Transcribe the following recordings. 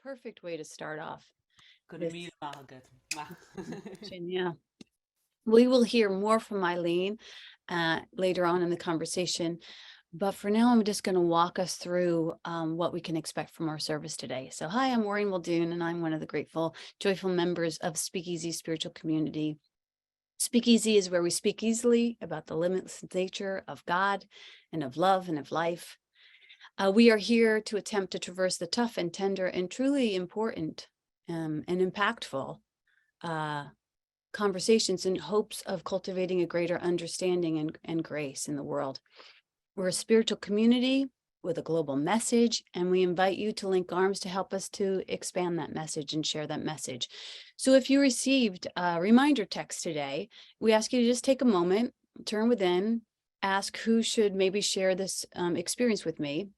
perfect way to start off this Goedemiddag. session. Yeah. We will hear more from Eileen later on in the conversation. But for now, I'm just going to walk us through what we can expect from our service today. So hi, I'm Maureen Muldoon, and I'm one of the grateful, joyful members of Speakeasy Spiritual Community. Speakeasy is where we speak easily about the limitless nature of God and of love and of life. We are here to attempt to traverse the tough and tender and truly important and impactful conversations in hopes of cultivating a greater understanding and grace in the world. We're a spiritual community with a global message, and we invite you to link arms to help us to expand that message and share that message. So if you received a reminder text today, we ask you to just take a moment, turn within, ask who should maybe share this experience with me.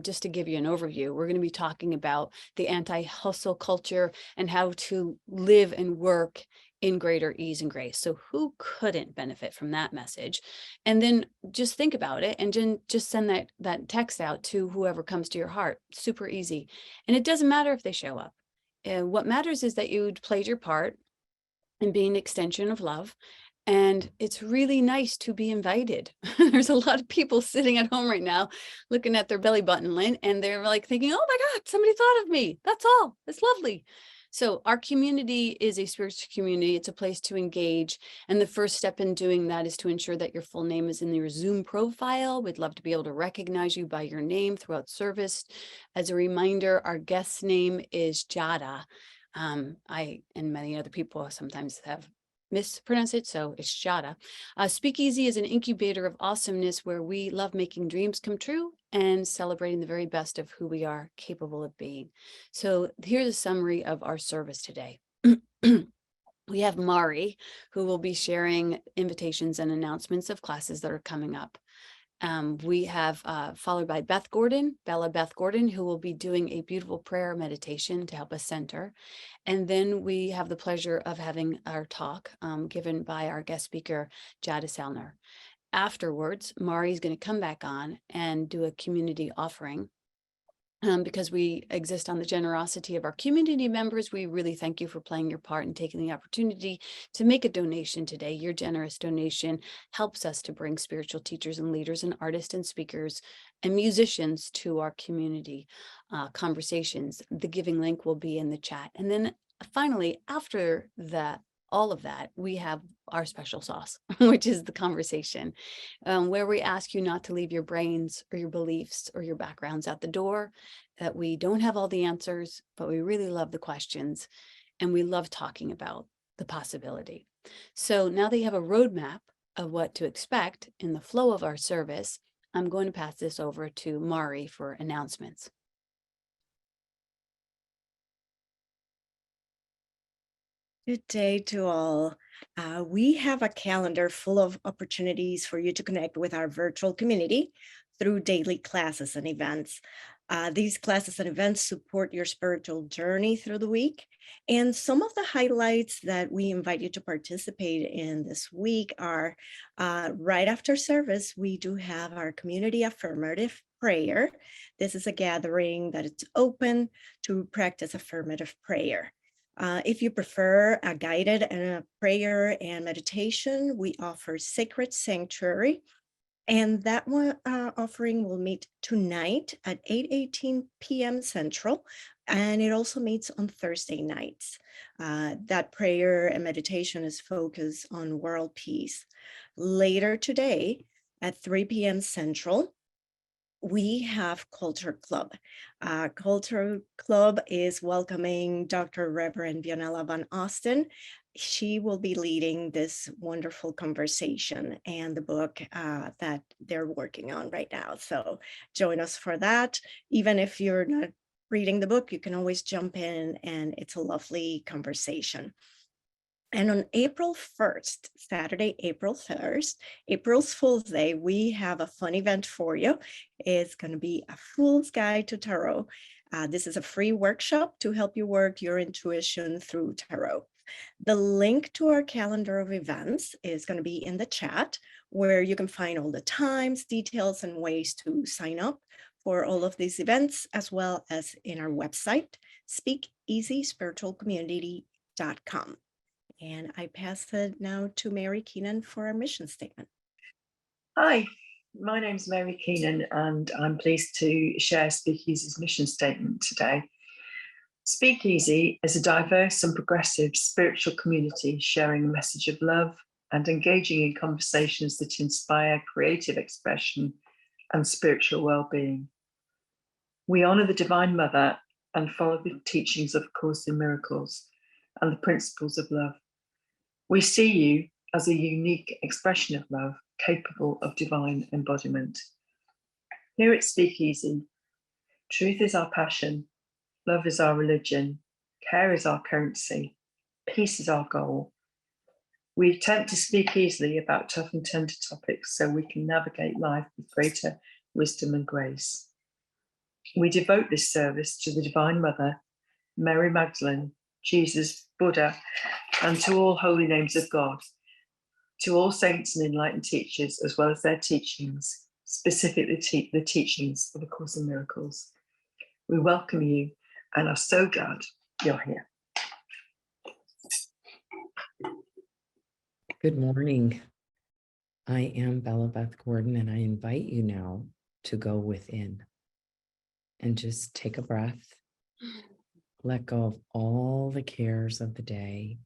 Just to give you an overview, we're going to be talking about the anti-hustle culture and how to live and work in greater ease and grace. So who couldn't benefit from that message? And then just think about it and just send that text out to whoever comes to your heart. Super easy. And it doesn't matter if they show up. What matters is that you played your part in being an extension of love. And it's really nice to be invited. There's a lot of people sitting at home right now looking at their belly button, Lynn, and they're like thinking, oh my God, somebody thought of me. That's all. It's lovely. So our community is a spiritual community. It's a place to engage. And the first step in doing that is to ensure that your full name is in your Zoom profile. We'd love to be able to recognize you by your name throughout service. As a reminder, our guest's name is Jadah. I and many other people sometimes have mispronounced it, so it's Jadah. Speakeasy is an incubator of awesomeness where we love making dreams come true and celebrating the very best of who we are capable of being. So here's a summary of our service today. We have Mari, who will be sharing invitations and announcements of classes that are coming up. We have followed by Bella Beth Gordon, who will be doing a beautiful prayer meditation to help us center. And then we have the pleasure of having our talk given by our guest speaker, Jadah Sellner. Afterwards, Mari is going to come back on and do a community offering. Because we exist on the generosity of our community members, we really thank you for playing your part and taking the opportunity to make a donation today. Your generous donation helps us to bring spiritual teachers and leaders and artists and speakers and musicians to our community conversations. The giving link will be in the chat. And then finally, after that, all of that, we have our special sauce, which is the conversation, where we ask you not to leave your brains or your beliefs or your backgrounds at the door, that we don't have all the answers, but we really love the questions and we love talking about the possibility. So now that you have a roadmap of what to expect in the flow of our service, I'm going to pass this over to Mari for announcements. Good day to all. We have a calendar full of opportunities for you to connect with our virtual community through daily classes and events. These classes and events support your spiritual journey through the week. And some of the highlights that we invite you to participate in this week are right after service, we do have our community affirmative prayer. This is a gathering that it's open to practice affirmative prayer. If you prefer a guided prayer and meditation, we offer Sacred Sanctuary. And that one offering will meet tonight at 8:18 p.m. Central. And it also meets on Thursday nights. That prayer and meditation is focused on world peace. Later today at 3 p.m. Central, we have Culture Club. Culture Club is welcoming Dr. Reverend Vionella Van Austin. She will be leading this wonderful conversation and the book that they're working on right now. So join us for that. Even if you're not reading the book, you can always jump in and it's a lovely conversation. And on April 1st, Saturday, April 1st, April's Fool's Day, we have a fun event for you. It's going to be a Fool's Guide to Tarot. This is a free workshop to help you work your intuition through tarot. The link to our calendar of events is going to be in the chat, where you can find all the times, details, and ways to sign up for all of these events, as well as in our website, speakeasyspiritualcommunity.com. And I pass it now to Mary Keenan for our mission statement. Hi, my name's Mary Keenan, and I'm pleased to share Speakeasy's mission statement today. Speakeasy is a diverse and progressive spiritual community sharing a message of love and engaging in conversations that inspire creative expression and spiritual well-being. We honour the Divine Mother and follow the teachings of A Course in Miracles and the principles of love. We see you as a unique expression of love, capable of divine embodiment. Here at Speakeasy, truth is our passion, love is our religion, care is our currency, peace is our goal. We attempt to speak easily about tough and tender topics so we can navigate life with greater wisdom and grace. We devote this service to the Divine Mother, Mary Magdalene, Jesus, Buddha, and to all holy names of God, to all saints and enlightened teachers, as well as their teachings, specifically the teachings of A Course in Miracles. We welcome you and are so glad you're here. Good morning. I am Bella Beth Gordon, and I invite you now to go within and just take a breath, let go of all the cares of the day,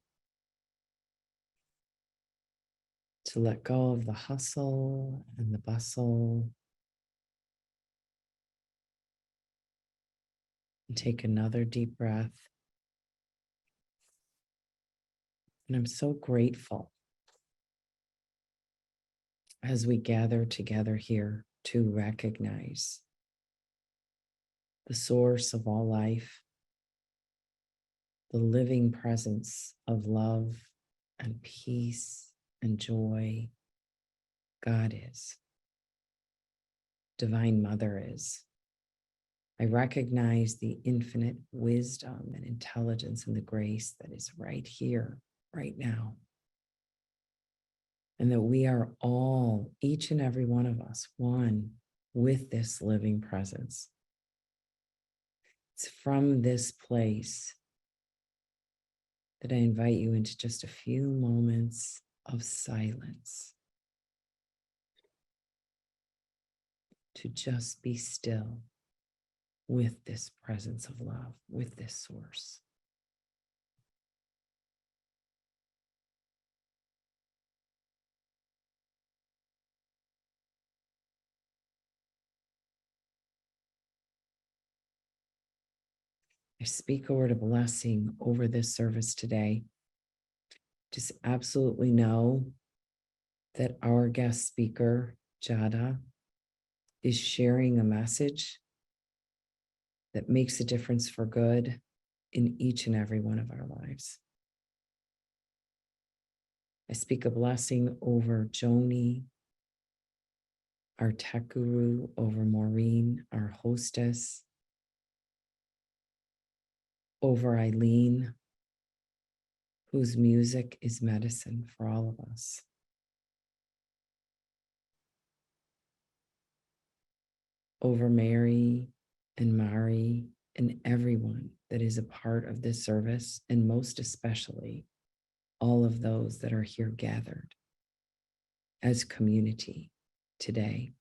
to let go of the hustle and the bustle, and take another deep breath. And I'm so grateful as we gather together here to recognize the source of all life, the living presence of love and peace and joy. God is. Divine Mother is. I recognize the infinite wisdom and intelligence and the grace that is right here, right now. And that we are all, each and every one of us, one with this living presence. It's from this place that I invite you into just a few moments of silence to just be still with this presence of love, with this source. I speak a word of blessing over this service today. Just absolutely know that our guest speaker, Jadah, is sharing a message that makes a difference for good in each and every one of our lives. I speak a blessing over Joni, our tech guru, over Maureen, our hostess, over Eileen, whose music is medicine for all of us. Over Mary and Mari and everyone that is a part of this service, and most especially all of those that are here gathered as community today.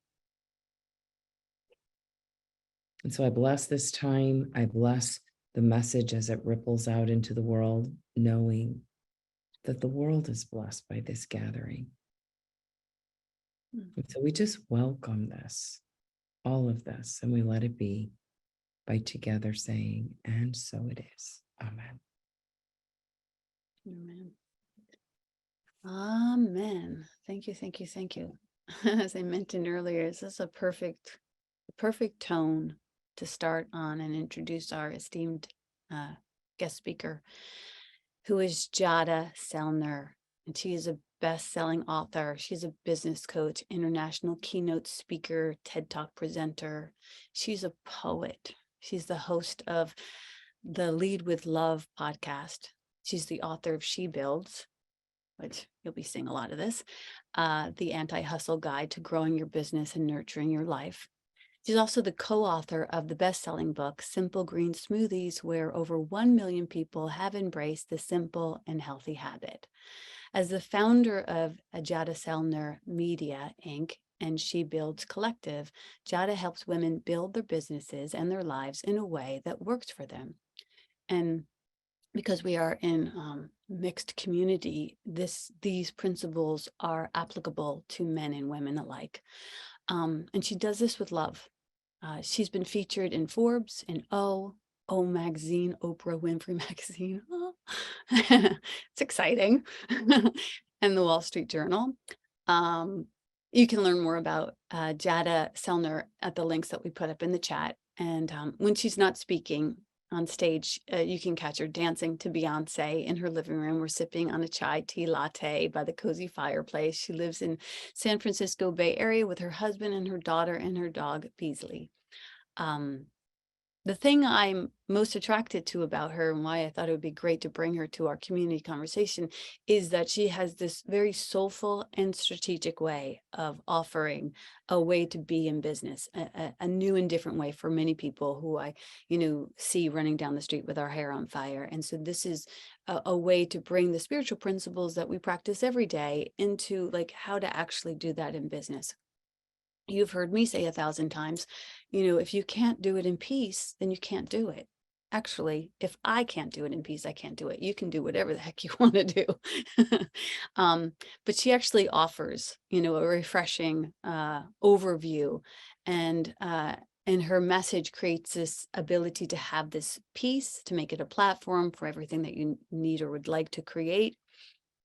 And so I bless this time. I bless the message as it ripples out into the world, knowing that the world is blessed by this gathering. And so we just welcome this, all of this, and we let it be by together saying, and so it is. Amen. Amen. Amen. Thank you, thank you, thank you. As I mentioned earlier, this is a perfect tone to start on and introduce our esteemed guest speaker, who is Jadah Sellner. And she is a best-selling author. She's a business coach, international keynote speaker, TED Talk presenter. She's a poet. She's the host of the Lead with Love podcast. She's the author of She Builds, which you'll be seeing a lot of this, the Anti-Hustle Guide to Growing Your Business and Nurturing Your Life. She's also the co-author of the best-selling book, Simple Green Smoothies, where over 1 million people have embraced the simple and healthy habit. As the founder of Jadah Sellner Media, Inc., and She Builds Collective, Jadah helps women build their businesses and their lives in a way that works for them. And because we are in mixed community, these principles are applicable to men and women alike. And she does this with love. She's been featured in Forbes, in O Magazine, Oprah Winfrey Magazine. It's exciting. And the Wall Street Journal. You can learn more about Jadah Sellner at the links that we put up in the chat. And when she's not speaking on stage, you can catch her dancing to Beyonce in her living room or sipping on a chai tea latte by the cozy fireplace. She lives in San Francisco Bay Area with her husband and her daughter and her dog, Beasley. The thing I'm most attracted to about her and why I thought it would be great to bring her to our community conversation is that she has this very soulful and strategic way of offering a way to be in business, a new and different way for many people who I, see running down the street with our hair on fire. And so this is a way to bring the spiritual principles that we practice every day into like how to actually do that in business. You've heard me say 1,000 times, if you can't do it in peace, then you can't do it. Actually, if I can't do it in peace, I can't do it. You can do whatever the heck you want to do. But she actually offers, a refreshing overview, and her message creates this ability to have this peace, to make it a platform for everything that you need or would like to create.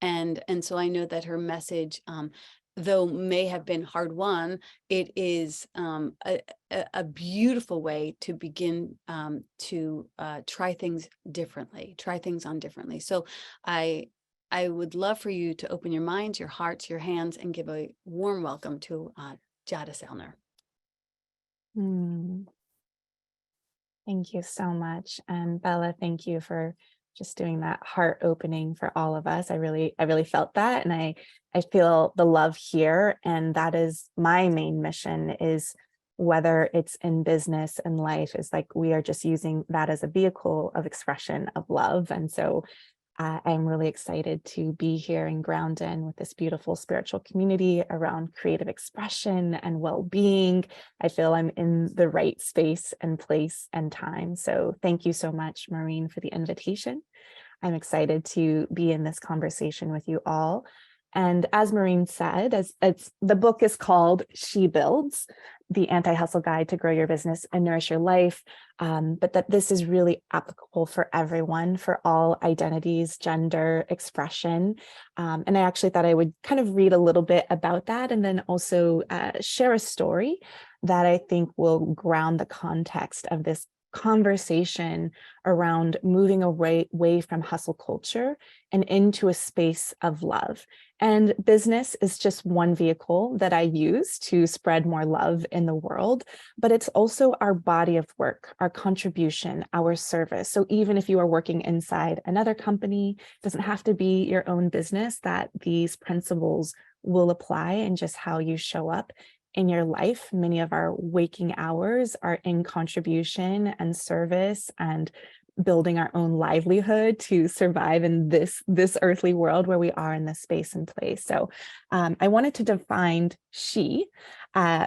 And so I know that her message, though may have been hard won, it is a beautiful way to begin to try things differently, try things on differently. So I would love for you to open your minds, your hearts, your hands, and give a warm welcome to Jadah Sellner. Thank you so much. And Bella, thank you for just doing that heart opening for all of us. I really felt that. And I feel the love here. And that is my main mission, is whether it's in business and life, is like we are just using that as a vehicle of expression of love. And so I'm really excited to be here in Ground In with this beautiful spiritual community around creative expression and well-being. I feel I'm in the right space and place and time. So thank you so much, Maureen, for the invitation. I'm excited to be in this conversation with you all. And as Maureen said, as the book is called She Builds, the Anti-Hustle Guide to Grow Your Business and Nourish Your Life, but that this is really applicable for everyone, for all identities, gender, expression. And I actually thought I would kind of read a little bit about that and then also share a story that I think will ground the context of this conversation around moving away from hustle culture and into a space of love. And business is just one vehicle that I use to spread more love in the world, but it's also our body of work, our contribution, our service. So even if you are working inside another company, it doesn't have to be your own business, that these principles will apply in just how you show up in your life. Many of our waking hours are in contribution and service and building our own livelihood to survive in this earthly world where we are in this space and place. So I wanted to define she,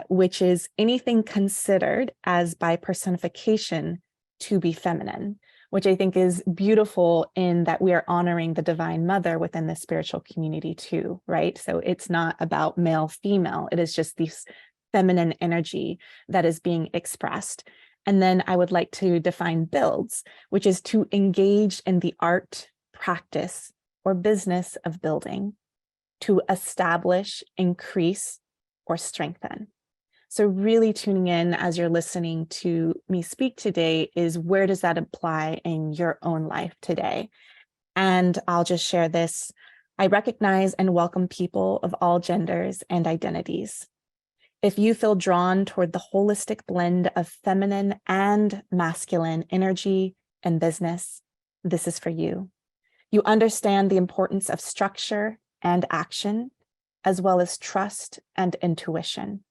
which is anything considered as by personification to be feminine, which I think is beautiful in that we are honoring the divine mother within the spiritual community too, right? So it's not about male, female, it is just this feminine energy that is being expressed. And then I would like to define builds, which is to engage in the art, practice, or business of building, to establish, increase, or strengthen. So really tuning in as you're listening to me speak today is, where does that apply in your own life today? And I'll just share this. I recognize and welcome people of all genders and identities. If you feel drawn toward the holistic blend of feminine and masculine energy and business, this is for you. You understand the importance of structure and action, as well as trust and intuition.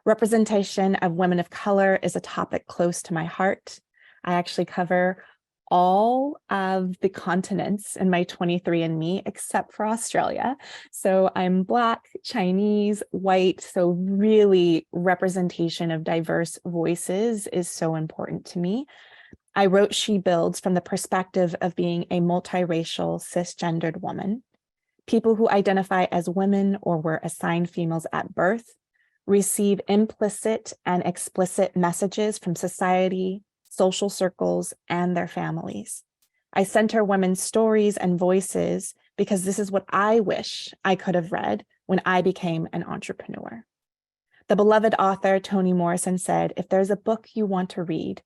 Representation of women of color is a topic close to my heart. I actually cover all of the continents in my 23andMe except for Australia. So I'm Black, Chinese, white. So really representation of diverse voices is so important to me. I wrote She Builds from the perspective of being a multiracial cisgendered woman. People who identify as women or were assigned females at birth receive implicit and explicit messages from society, social circles, and their families. I center women's stories and voices because this is what I wish I could have read when I became an entrepreneur. The beloved author Toni Morrison said, if there's a book you want to read,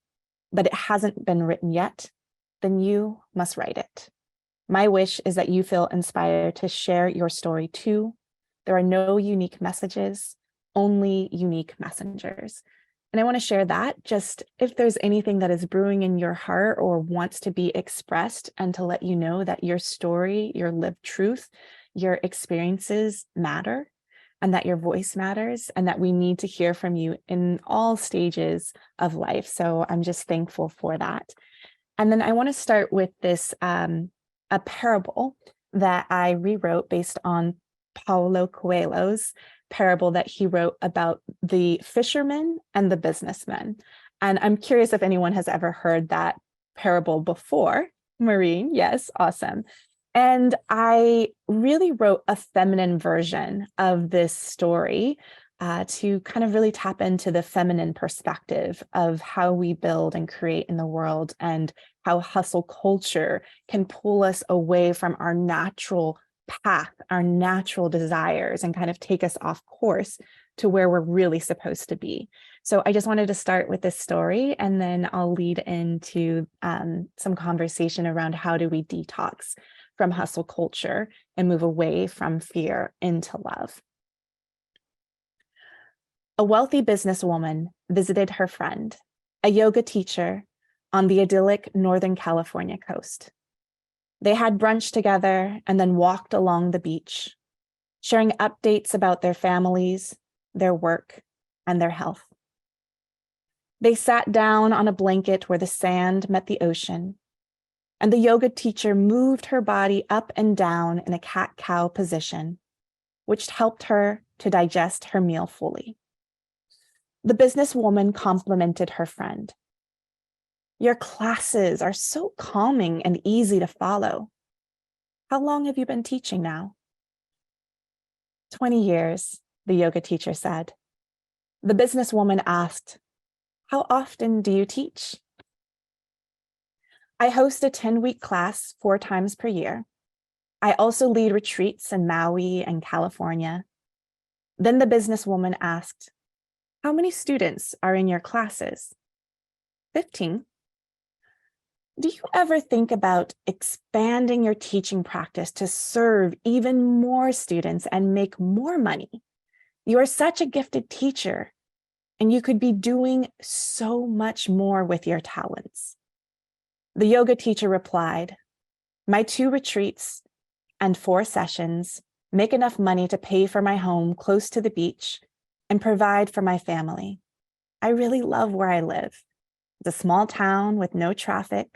but it hasn't been written yet, then you must write it. My wish is that you feel inspired to share your story too. There are no unique messages, only unique messengers. And I want to share that just if there's anything that is brewing in your heart or wants to be expressed, and to let you know that your story, your lived truth, your experiences matter, and that your voice matters, and that we need to hear from you in all stages of life. So I'm just thankful for that. And then I want to start with this, a parable that I rewrote based on Paulo Coelho's parable that he wrote about the fisherman and the businessman. And I'm curious if anyone has ever heard that parable before. Maureen, yes, awesome. And I really wrote a feminine version of this story to kind of really tap into the feminine perspective of how we build and create in the world, and how hustle culture can pull us away from our natural path, our natural desires, and kind of take us off course to where we're really supposed to be. So I just wanted to start with this story, and then I'll lead into some conversation around how do we detox from hustle culture and move away from fear into love. A wealthy businesswoman visited her friend, a yoga teacher, on the idyllic Northern California coast. They had brunch together and then walked along the beach, sharing updates about their families, their work, and their health. They sat down on a blanket where the sand met the ocean, and the yoga teacher moved her body up and down in a cat-cow position, which helped her to digest her meal fully. The businesswoman complimented her friend. Your classes are so calming and easy to follow. How long have you been teaching now? 20 years, the yoga teacher said. The businesswoman asked, how often do you teach? I host a 10-week class 4 times per year. I also lead retreats in Maui and California. Then the businesswoman asked, how many students are in your classes? 15. Do you ever think about expanding your teaching practice to serve even more students and make more money? You are such a gifted teacher, and you could be doing so much more with your talents. The yoga teacher replied, my 2 retreats and 4 sessions make enough money to pay for my home close to the beach and provide for my family. I really love where I live. It's a small town with no traffic,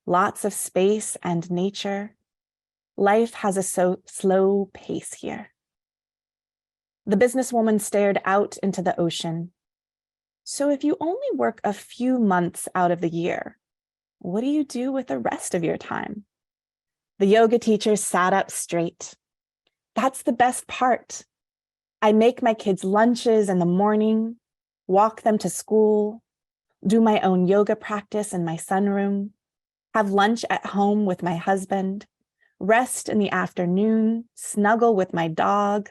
lots of space and nature. Life has a so slow pace here. The businesswoman stared out into the ocean. So if you only work a few months out of the year, what do you do with the rest of your time? The yoga teacher sat up straight. That's the best part. I make my kids lunches in the morning, walk them to school, do my own yoga practice in my sunroom, have lunch at home with my husband, rest in the afternoon, snuggle with my dog,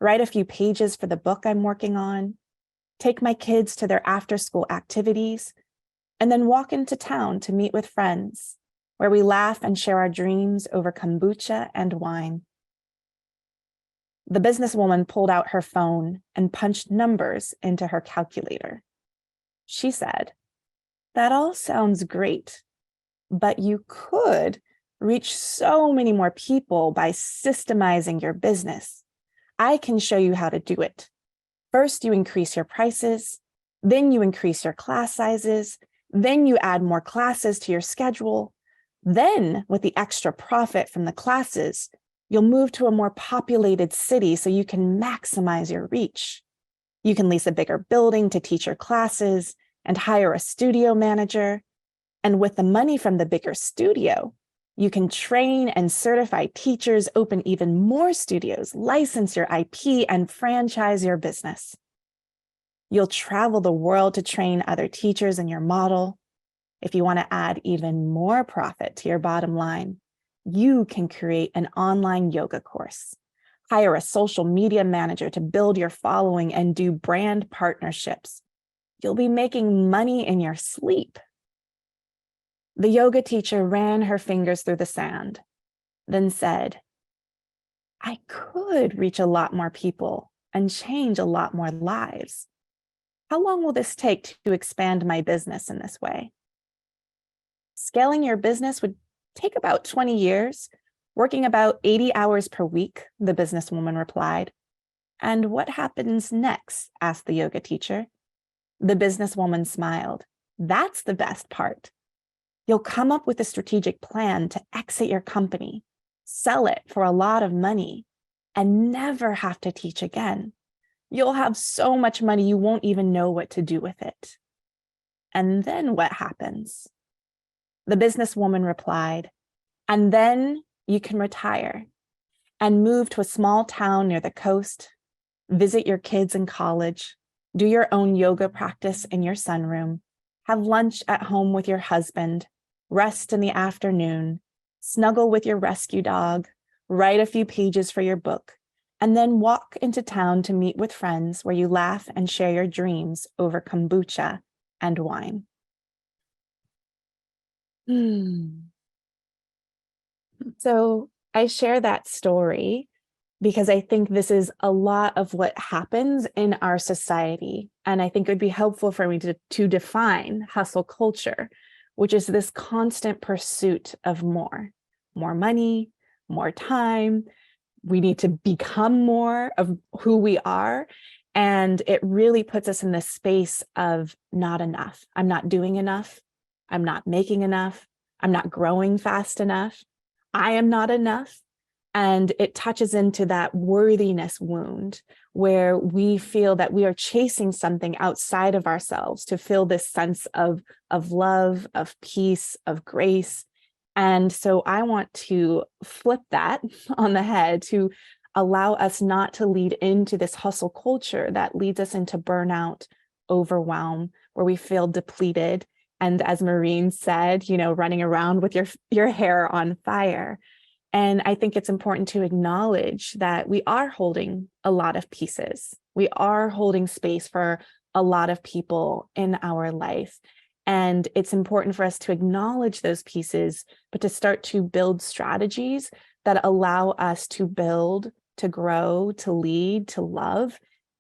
write a few pages for the book I'm working on, take my kids to their after-school activities, and then walk into town to meet with friends, where we laugh and share our dreams over kombucha and wine. The businesswoman pulled out her phone and punched numbers into her calculator. She said, that all sounds great, but you could reach so many more people by systemizing your business. I can show you how to do it. First, you increase your prices, then you increase your class sizes, then you add more classes to your schedule. Then, with the extra profit from the classes, you'll move to a more populated city so you can maximize your reach. You can lease a bigger building to teach your classes and hire a studio manager. And with the money from the bigger studio, you can train and certify teachers, open even more studios, license your IP, and franchise your business. You'll travel the world to train other teachers in your model. If you want to add even more profit to your bottom line, you can create an online yoga course, hire a social media manager to build your following, and do brand partnerships. You'll be making money in your sleep. The yoga teacher ran her fingers through the sand, then said, I could reach a lot more people and change a lot more lives. How long will this take to expand my business in this way? Scaling your business would take about 20 years, working about 80 hours per week, the businesswoman replied. And what happens next? Asked the yoga teacher. The businesswoman smiled. That's the best part. You'll come up with a strategic plan to exit your company, sell it for a lot of money, and never have to teach again. You'll have so much money you won't even know what to do with it. And then what happens? The businesswoman replied, and then you can retire and move to a small town near the coast, visit your kids in college, do your own yoga practice in your sunroom, have lunch at home with your husband, rest in the afternoon, snuggle with your rescue dog, write a few pages for your book, and then walk into town to meet with friends where you laugh and share your dreams over kombucha and wine. So I share that story because I think this is a lot of what happens in our society. And I think it would be helpful for me to define hustle culture, which is this constant pursuit of more money, more time. We need to become more of who we are. And it really puts us in this space of not enough. I'm not doing enough. I'm not making enough. I'm not growing fast enough. I am not enough. And it touches into that worthiness wound where we feel that we are chasing something outside of ourselves to feel this sense of love, of peace, of grace. And so I want to flip that on the head to allow us not to lead into this hustle culture that leads us into burnout, overwhelm, where we feel depleted. And as Maureen said, running around with your hair on fire. And I think it's important to acknowledge that we are holding a lot of pieces. We are holding space for a lot of people in our life. And it's important for us to acknowledge those pieces, but to start to build strategies that allow us to build, to grow, to lead, to love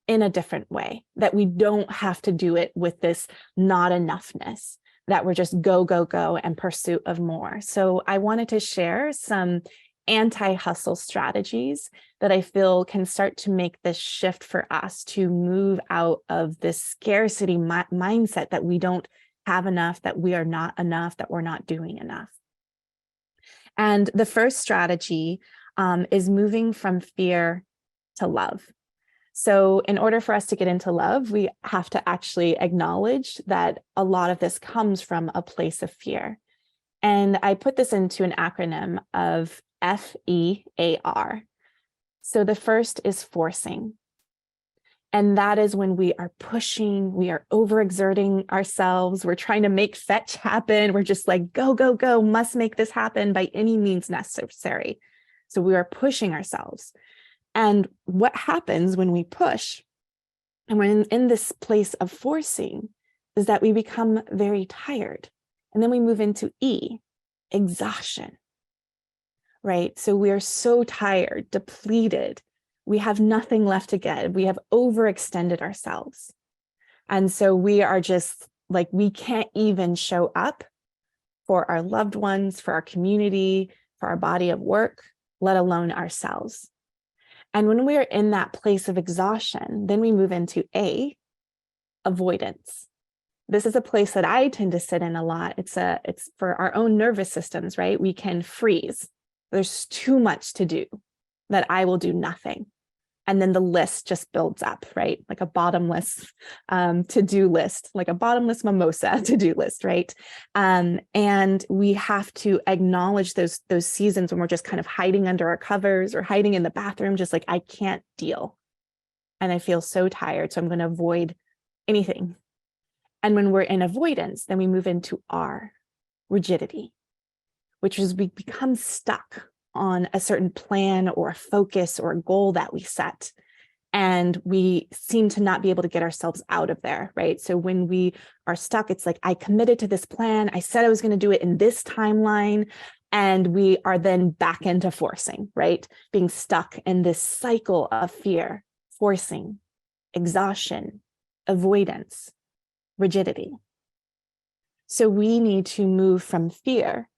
in a different way, that we don't have to do it with this not enoughness, that we're just go, go, go and pursuit of more. So I wanted to share some anti-hustle strategies that I feel can start to make this shift for us to move out of this scarcity mindset that we don't have enough, that we are not enough, that we're not doing enough. And the first strategy is moving from fear to love. So in order for us to get into love, we have to actually acknowledge that a lot of this comes from a place of fear. And I put this into an acronym of FEAR. So the first is forcing. And that is when we are pushing, we are overexerting ourselves. We're trying to make fetch happen. We're just like, go, go, go, must make this happen by any means necessary. So we are pushing ourselves. And what happens when we push and we're in this place of forcing is that we become very tired. And then we move into E, exhaustion, right? So we are so tired, depleted. We have nothing left to give. We have overextended ourselves. And so we are just like, we can't even show up for our loved ones, for our community, for our body of work, let alone ourselves. And when we're in that place of exhaustion, then we move into A, avoidance. This is a place that I tend to sit in a lot. It's for our own nervous systems, right? We can freeze. There's too much to do that I will do nothing. And then the list just builds up, right? Like a bottomless to-do list, like a bottomless mimosa to-do list, right? And we have to acknowledge those seasons when we're just kind of hiding under our covers or hiding in the bathroom, just like, I can't deal. And I feel so tired, so I'm going to avoid anything. And when we're in avoidance, then we move into R, rigidity, which is we become stuck on a certain plan or a focus or a goal that we set. And we seem to not be able to get ourselves out of there, right? So when we are stuck, it's like, I committed to this plan. I said I was going to do it in this timeline. And we are then back into forcing, right? Being stuck in this cycle of fear, forcing, exhaustion, avoidance, rigidity. So we need to move from fear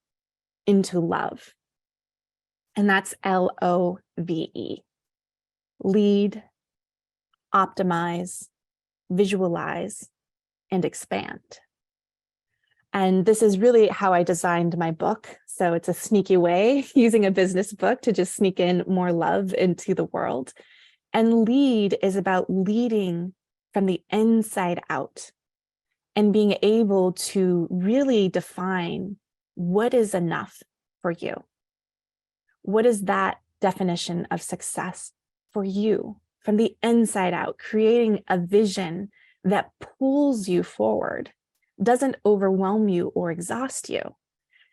into love. And that's LOVE. Lead, optimize, visualize, and expand. And this is really how I designed my book. So it's a sneaky way, using a business book to just sneak in more love into the world. And lead is about leading from the inside out and being able to really define what is enough for you. What is that definition of success for you from the inside out, creating a vision that pulls you forward, doesn't overwhelm you or exhaust you?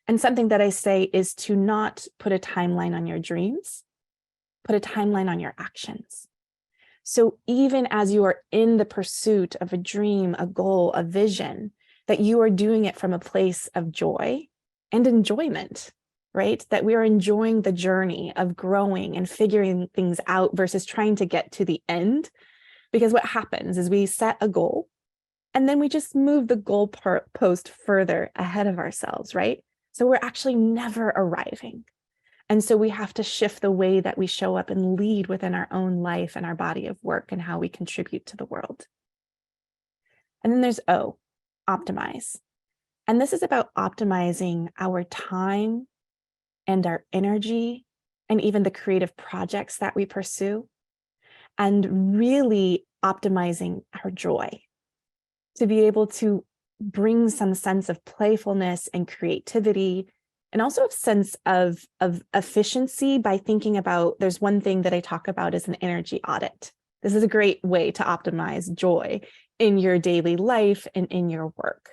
And something that I say is to not put a timeline on your dreams, put a timeline on your actions. So even as you are in the pursuit of a dream, a goal, a vision, that you are doing it from a place of joy and enjoyment, right? That we are enjoying the journey of growing and figuring things out versus trying to get to the end. Because what happens is we set a goal and then we just move the goal post further ahead of ourselves, right? So we're actually never arriving. And so we have to shift the way that we show up and lead within our own life and our body of work and how we contribute to the world. And then there's O, optimize. And this is about optimizing our time and our energy and even the creative projects that we pursue, and really optimizing our joy to be able to bring some sense of playfulness and creativity, and also a sense of efficiency by thinking about, there's one thing that I talk about as an energy audit. This is a great way to optimize joy in your daily life and in your work,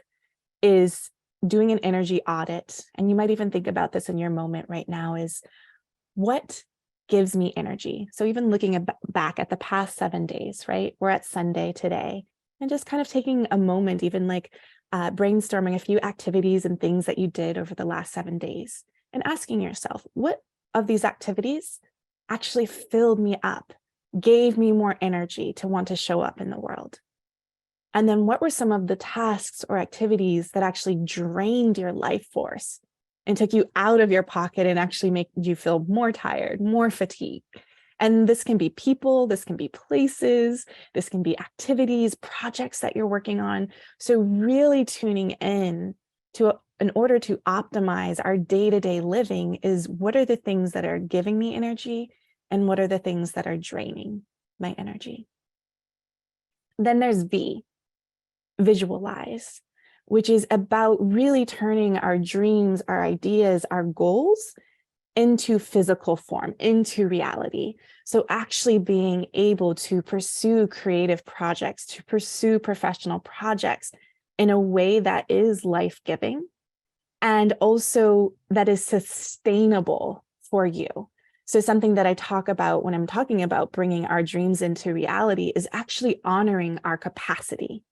is doing an energy audit. And you might even think about this in your moment right now, is what gives me energy? So even looking back at the past 7 days, right? We're at Sunday today, and just kind of taking a moment, even like brainstorming a few activities and things that you did over the last 7 days, and asking yourself, what of these activities actually filled me up, gave me more energy to want to show up in the world? And then what were some of the tasks or activities that actually drained your life force and took you out of your pocket and actually made you feel more tired, more fatigued? And this can be people, this can be places, this can be activities, projects that you're working on. So really tuning in order to optimize our day-to-day living is, what are the things that are giving me energy and what are the things that are draining my energy? Then there's V, visualize, which is about really turning our dreams, our ideas, our goals into physical form, into reality. So actually being able to pursue creative projects, to pursue professional projects in a way that is life-giving and also that is sustainable for you. So something that I talk about when I'm talking about bringing our dreams into reality is actually honoring our capacity,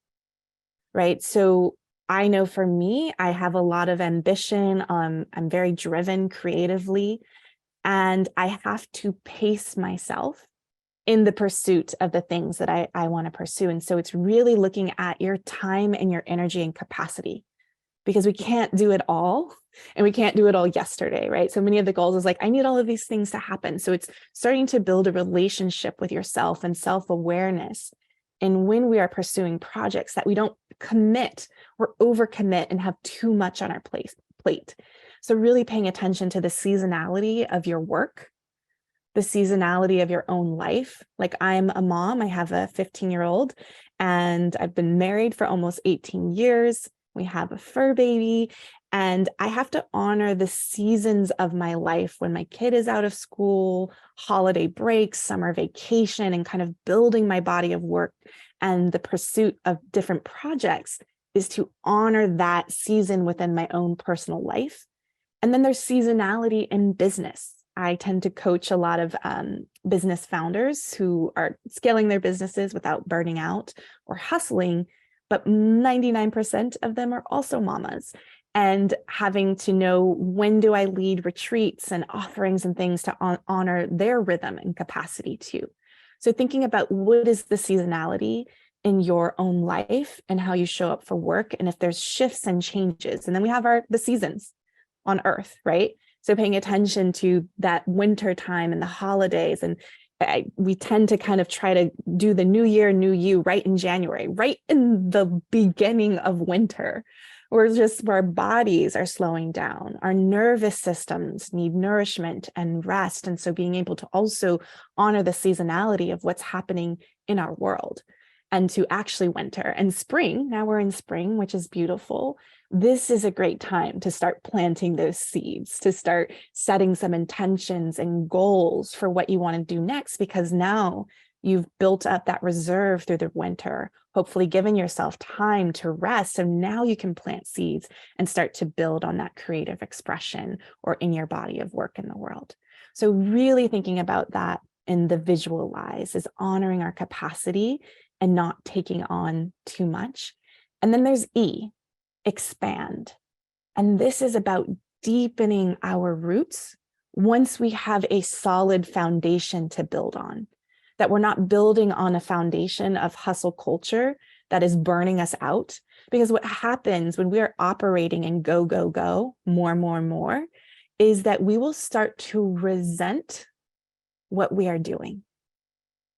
right? So I know for me, I have a lot of ambition. I'm very driven creatively, and I have to pace myself in the pursuit of the things that I want to pursue. And so it's really looking at your time and your energy and capacity. because we can't do it all, and we can't do it all yesterday, right? So many of the goals is like, I need all of these things to happen. So it's starting to build a relationship with yourself and self-awareness. And when we are pursuing projects, that we don't commit or overcommit and have too much on our plate. So really paying attention to the seasonality of your work, the seasonality of your own life. Like, I'm a mom, I have a 15-year-old, and I've been married for almost 18 years. We have a fur baby, and I have to honor the seasons of my life when my kid is out of school, holiday breaks, summer vacation, and kind of building my body of work. And the pursuit of different projects is to honor that season within my own personal life. And then there's seasonality in business. I tend to coach a lot of business founders who are scaling their businesses without burning out or hustling, but 99% of them are also mamas, and having to know, when do I lead retreats and offerings and things to honor their rhythm and capacity too. So thinking about what is the seasonality in your own life and how you show up for work, and if there's shifts and changes. And then we have the seasons on Earth, right? So paying attention to that winter time and the holidays. And we tend to kind of try to do the new year, new you right in January, right in the beginning of winter. Where our bodies are slowing down. Our nervous systems need nourishment and rest. And so being able to also honor the seasonality of what's happening in our world, and to actually winter and spring. Now we're in spring, which is beautiful. This is a great time to start planting those seeds, to start setting some intentions and goals for what you want to do next, because now you've built up that reserve through the winter, hopefully giving yourself time to rest. So now you can plant seeds and start to build on that creative expression or in your body of work in the world. So really thinking about that in the visualize is honoring our capacity and not taking on too much. And then there's E, expand. And this is about deepening our roots once we have a solid foundation to build on, that we're not building on a foundation of hustle culture that is burning us out. Because what happens when we are operating in go, go, go, more, is that we will start to resent what we are doing,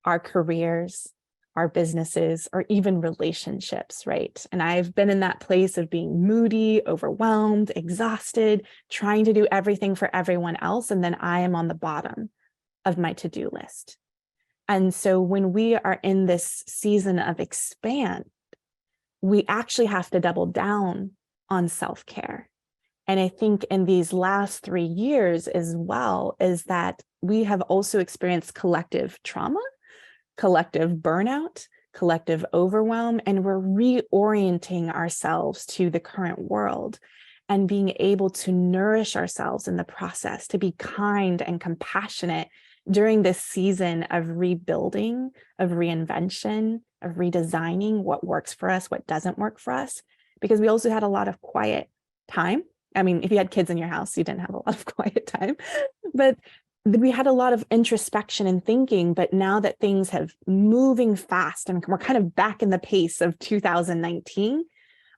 our careers, our businesses, or even relationships, right? And I've been in that place of being moody, overwhelmed, exhausted, trying to do everything for everyone else. And then I am on the bottom of my to-do list. And so when we are in this season of expand, we actually have to double down on self-care. And I think in these last 3 years as well, is that we have also experienced collective trauma, collective burnout, collective overwhelm, and we're reorienting ourselves to the current world and being able to nourish ourselves in the process, to be kind and compassionate during this season of rebuilding, of reinvention, of redesigning what works for us, what doesn't work for us, because we also had a lot of quiet time. I mean, if you had kids in your house, you didn't have a lot of quiet time, but we had a lot of introspection and thinking. But now that things have moving fast and we're kind of back in the pace of 2019,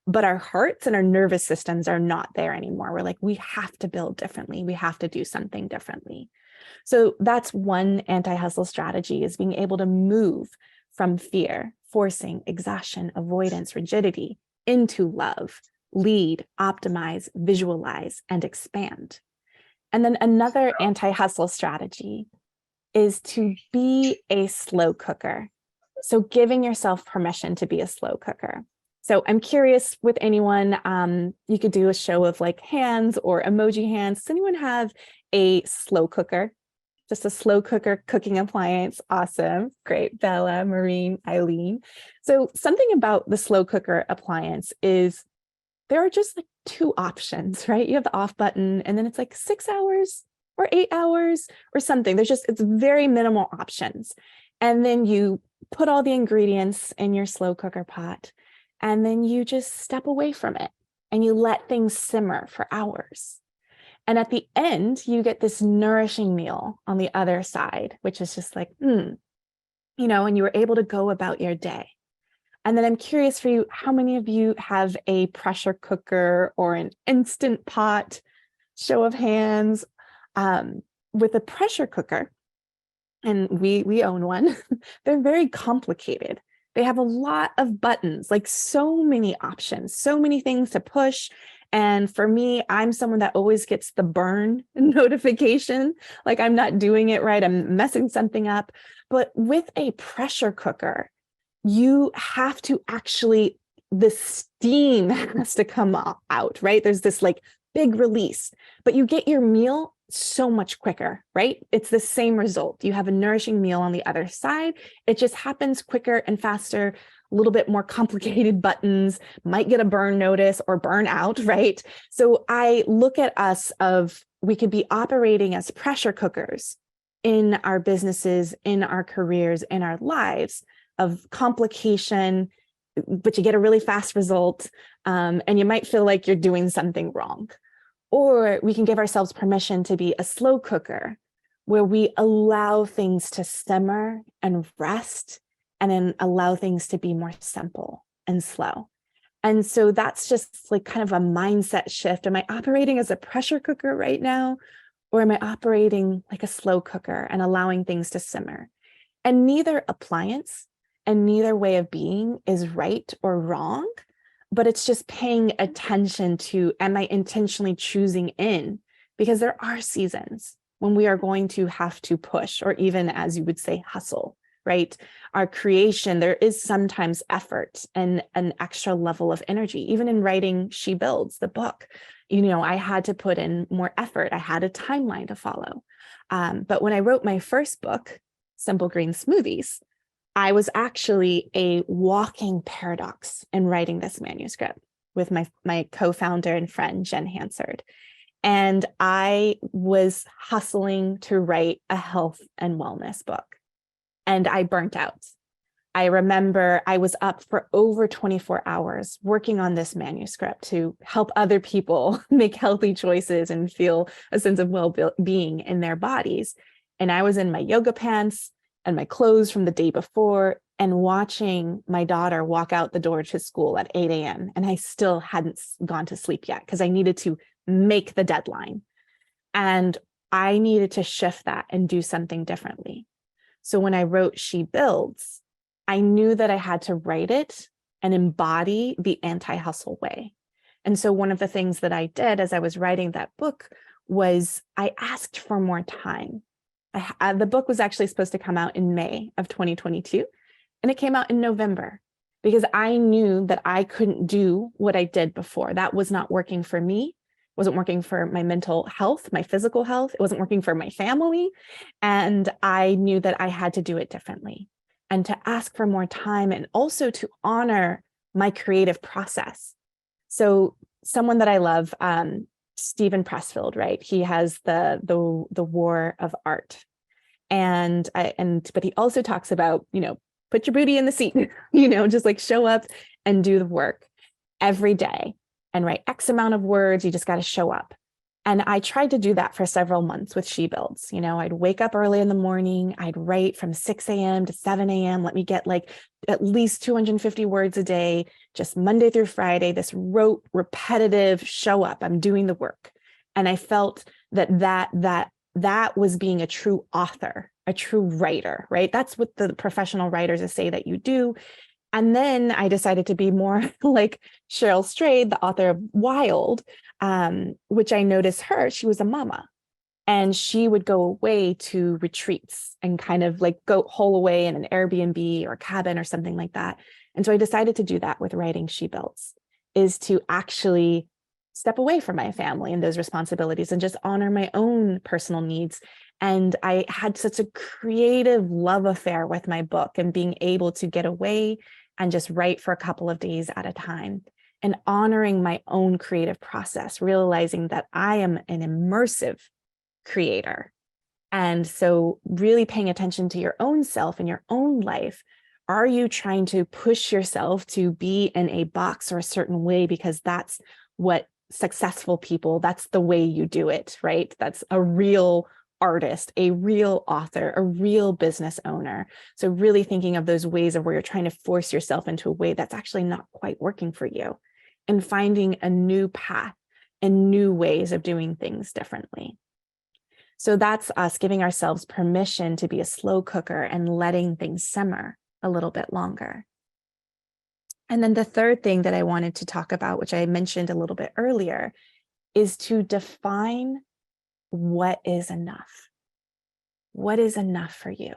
but our hearts and our nervous systems are not there anymore. We're like, we have to build differently. We have to do something differently. So that's one anti-hustle strategy, is being able to move from fear, forcing, exhaustion, avoidance, rigidity into love, lead, optimize, visualize, and expand. And then another anti-hustle strategy is to be a slow cooker. So giving yourself permission to be a slow cooker. So I'm curious with anyone, you could do a show of like hands or emoji hands. Does anyone have a slow cooker? Just a slow cooker cooking appliance? Awesome. Great. Bella, Maureen, Eileen. So something about the slow cooker appliance is there are just like 2 options, right? You have the off button, and then it's like 6 hours or 8 hours or something. It's very minimal options. And then you put all the ingredients in your slow cooker pot, and then you just step away from it and you let things simmer for hours. And at the end, you get this nourishing meal on the other side, which is just like, and you were able to go about your day. And then I'm curious for you, how many of you have a pressure cooker or an instant pot? Show of hands. With a pressure cooker, and we own one, they're very complicated. They have a lot of buttons, like so many options, so many things to push. And for me, I'm someone that always gets the burn notification, like I'm not doing it right, I'm messing something up. But with a pressure cooker, you have to actually, the steam has to come out, right? There's this like big release, but you get your meal so much quicker, right? It's the same result. You have a nourishing meal on the other side. It just happens quicker and faster, a little bit more complicated buttons, might get a burn notice or burn out, right? So I look at us we could be operating as pressure cookers in our businesses, in our careers, in our lives of complication, but you get a really fast result, and you might feel like you're doing something wrong. Or we can give ourselves permission to be a slow cooker, where we allow things to simmer and rest, and then allow things to be more simple and slow. And so that's just like kind of a mindset shift. Am I operating as a pressure cooker right now? Or am I operating like a slow cooker and allowing things to simmer? And neither appliance and neither way of being is right or wrong, but it's just paying attention to, am I intentionally choosing in? Because there are seasons when we are going to have to push, or even, as you would say, hustle, right? Our creation, there is sometimes effort and an extra level of energy. Even in writing She Builds, the book, I had to put in more effort. I had a timeline to follow. But when I wrote my first book, Simple Green Smoothies, I was actually a walking paradox in writing this manuscript with my co-founder and friend, Jen Hansard. And I was hustling to write a health and wellness book, and I burnt out. I remember I was up for over 24 hours working on this manuscript to help other people make healthy choices and feel a sense of well-being in their bodies. And I was in my yoga pants and my clothes from the day before, and watching my daughter walk out the door to school at 8 a.m. And I still hadn't gone to sleep yet because I needed to make the deadline. And I needed to shift that and do something differently. So when I wrote She Builds, I knew that I had to write it and embody the anti-hustle way. And so one of the things that I did as I was writing that book was I asked for more time. The book was actually supposed to come out in May of 2022, and it came out in November because I knew that I couldn't do what I did before. That was not working for me. It wasn't working for my mental health, my physical health. It wasn't working for my family. And I knew that I had to do it differently and to ask for more time, and also to honor my creative process. So someone that I love, Stephen Pressfield, right? He has the war of art. But he also talks about, put your booty in the seat, just like show up and do the work every day and write X amount of words. You just got to show up. And I tried to do that for several months with She Builds. I'd wake up early in the morning. I'd write from 6 a.m. to 7 a.m. Let me get like at least 250 words a day, just Monday through Friday, this rote, repetitive show up. I'm doing the work. And I felt that was being a true author, a true writer, right? That's what the professional writers say that you do. And then I decided to be more like Cheryl Strayed, the author of Wild, which I noticed she was a mama, and she would go away to retreats and kind of like go hole away in an Airbnb or a cabin or something like that. And so I decided to do that with writing She Builds, is to actually step away from my family and those responsibilities and just honor my own personal needs. And I had such a creative love affair with my book and being able to get away and just write for a couple of days at a time and honoring my own creative process, realizing that I am an immersive creator. And so really paying attention to your own self and your own life. Are you trying to push yourself to be in a box or a certain way because that's what successful people, that's the way you do it, right? That's a real artist, a real author, a real business owner. So really thinking of those ways of where you're trying to force yourself into a way that's actually not quite working for you, and finding a new path and new ways of doing things differently. So that's us giving ourselves permission to be a slow cooker and letting things simmer a little bit longer. And then the third thing that I wanted to talk about, which I mentioned a little bit earlier, is to define what is enough. What is enough for you?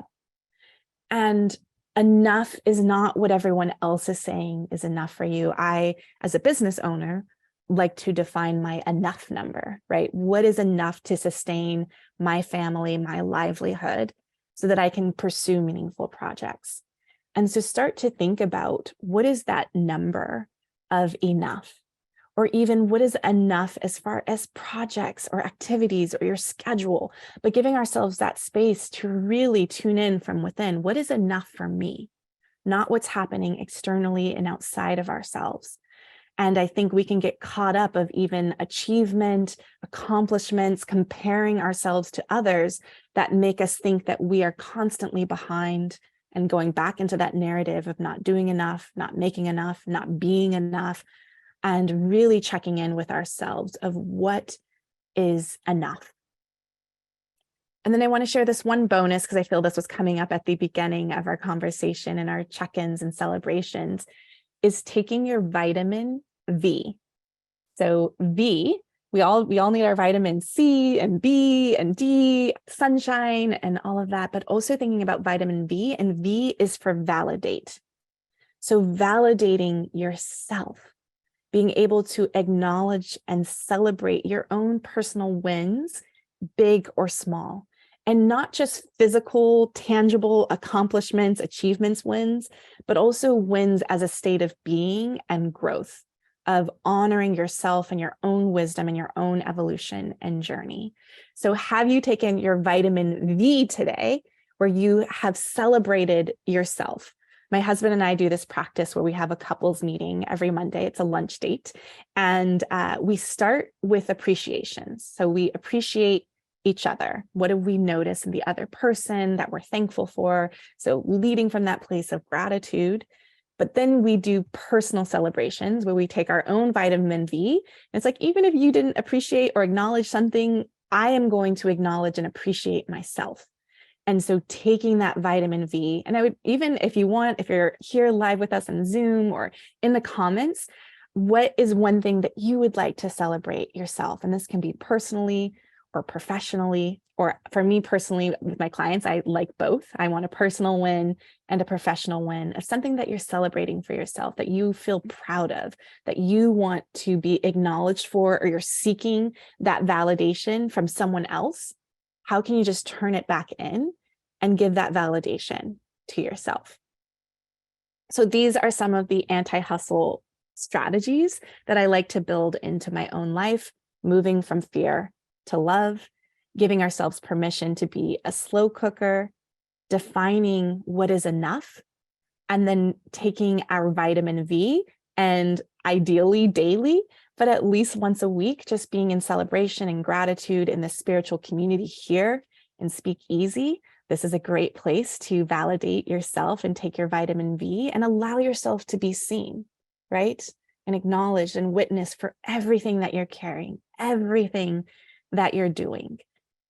And enough is not what everyone else is saying is enough for you. I, as a business owner, like to define my enough number, right? What is enough to sustain my family, my livelihood, so that I can pursue meaningful projects? And so start to think about, what is that number of enough? Or even what is enough as far as projects or activities or your schedule, but giving ourselves that space to really tune in from within. What is enough for me? Not what's happening externally and outside of ourselves. And I think we can get caught up of even achievement, accomplishments, comparing ourselves to others that make us think that we are constantly behind, and going back into that narrative of not doing enough, not making enough, not being enough, and really checking in with ourselves of what is enough. And then I want to share this one bonus, because I feel this was coming up at the beginning of our conversation and our check-ins and celebrations, is taking your vitamin V. So V, we all need our vitamin C and B and D, sunshine and all of that, but also thinking about vitamin V, and V is for validate. So validating yourself, being able to acknowledge and celebrate your own personal wins, big or small, and not just physical, tangible accomplishments, achievements, wins, but also wins as a state of being and growth, of honoring yourself and your own wisdom and your own evolution and journey. So have you taken your vitamin V today, where you have celebrated yourself? My husband and I do this practice where we have a couples meeting every Monday. It's a lunch date. And we start with appreciation. So we appreciate each other. What do we notice in the other person that we're thankful for? So leading from that place of gratitude. But then we do personal celebrations where we take our own vitamin V. And it's like, even if you didn't appreciate or acknowledge something, I am going to acknowledge and appreciate myself. And so taking that vitamin V, and I would, even if you want, if you're here live with us on Zoom or in the comments, what is one thing that you would like to celebrate yourself? And this can be personally or professionally, or for me personally, with my clients, I like both. I want a personal win and a professional win of something that you're celebrating for yourself, that you feel proud of, that you want to be acknowledged for, or you're seeking that validation from someone else. How can you just turn it back in and give that validation to yourself? So these are some of the anti-hustle strategies that I like to build into my own life, moving from fear to love, giving ourselves permission to be a slow cooker, defining what is enough, and then taking our vitamin V, and ideally daily, but at least once a week, just being in celebration and gratitude in the spiritual community here in Speakeasy. This is a great place to validate yourself and take your vitamin V and allow yourself to be seen, right? And acknowledged and witnessed for everything that you're carrying, everything that you're doing.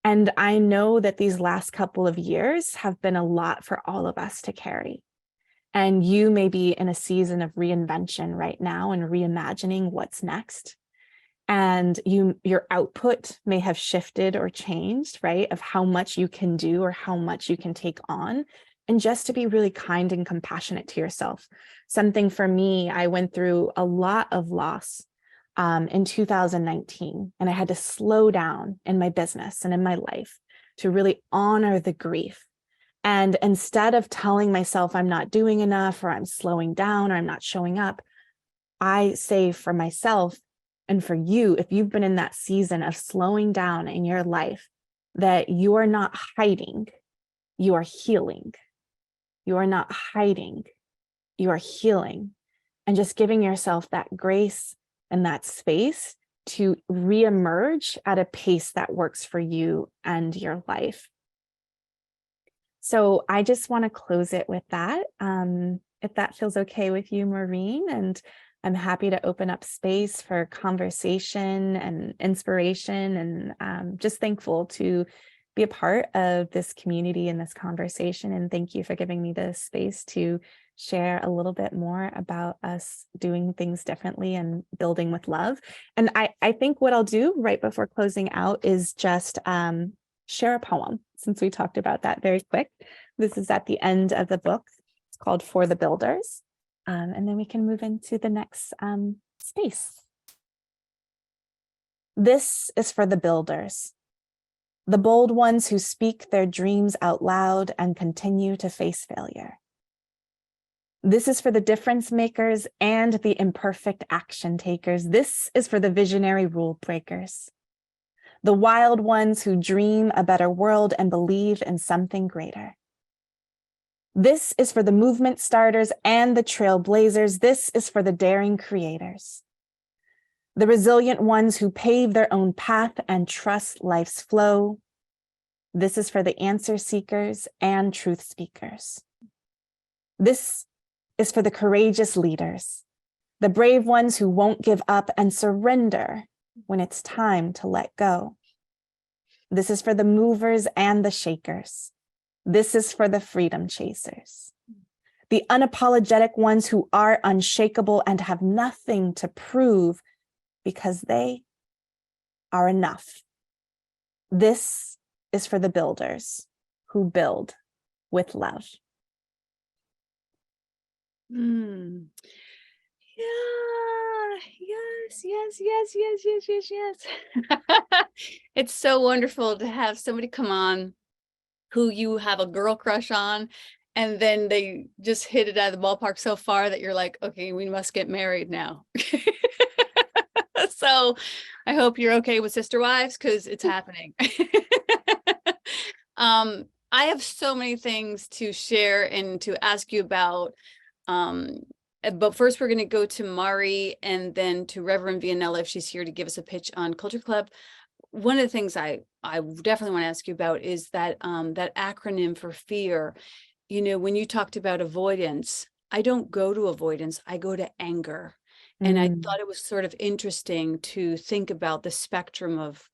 And I know that these last couple of years have been a lot for all of us to carry. And you may be in a season of reinvention right now and reimagining what's next. And your output may have shifted or changed, right? Of how much you can do or how much you can take on. And just to be really kind and compassionate to yourself. Something for me, I went through a lot of loss in 2019, and I had to slow down in my business and in my life to really honor the grief. And instead of telling myself I'm not doing enough, or I'm slowing down, or I'm not showing up, I say for myself and for you, if you've been in that season of slowing down in your life, that you are not hiding, you are healing. You are not hiding, you are healing. And just giving yourself that grace and that space to reemerge at a pace that works for you and your life. So I just want to close it with that. If that feels okay with you, Maureen, and I'm happy to open up space for conversation and inspiration, and just thankful to be a part of this community and this conversation. And thank you for giving me the space to share a little bit more about us doing things differently and building with love. And I think what I'll do right before closing out is just share a poem, since we talked about that very quick. This is at the end of the book. It's called For the Builders. And then we can move into the next space. This is for the builders, the bold ones who speak their dreams out loud and continue to face failure. This is for the difference makers and the imperfect action takers. This is for the visionary rule breakers, the wild ones who dream a better world and believe in something greater. This is for the movement starters and the trailblazers. This is for the daring creators, the resilient ones who pave their own path and trust life's flow. This is for the answer seekers and truth speakers. This is for the courageous leaders, the brave ones who won't give up and surrender when it's time to let go. This is for the movers and the shakers. This is for the freedom chasers, the unapologetic ones who are unshakable and have nothing to prove because they are enough. This is for the builders who build with love. Yeah, yes. It's so wonderful to have somebody come on who you have a girl crush on, and then they just hit it out of the ballpark so far that you're like, okay, we must get married now. So I hope you're okay with sister wives, because it's happening. I have so many things to share and to ask you about. But first we're going to go to Mari and then to Reverend Vianella if she's here to give us a pitch on Culture Club. One of the things I definitely want to ask you about is that that acronym for fear. You know, when you talked about avoidance, I don't go to avoidance, I go to anger. And I thought it was sort of interesting to think about the spectrum of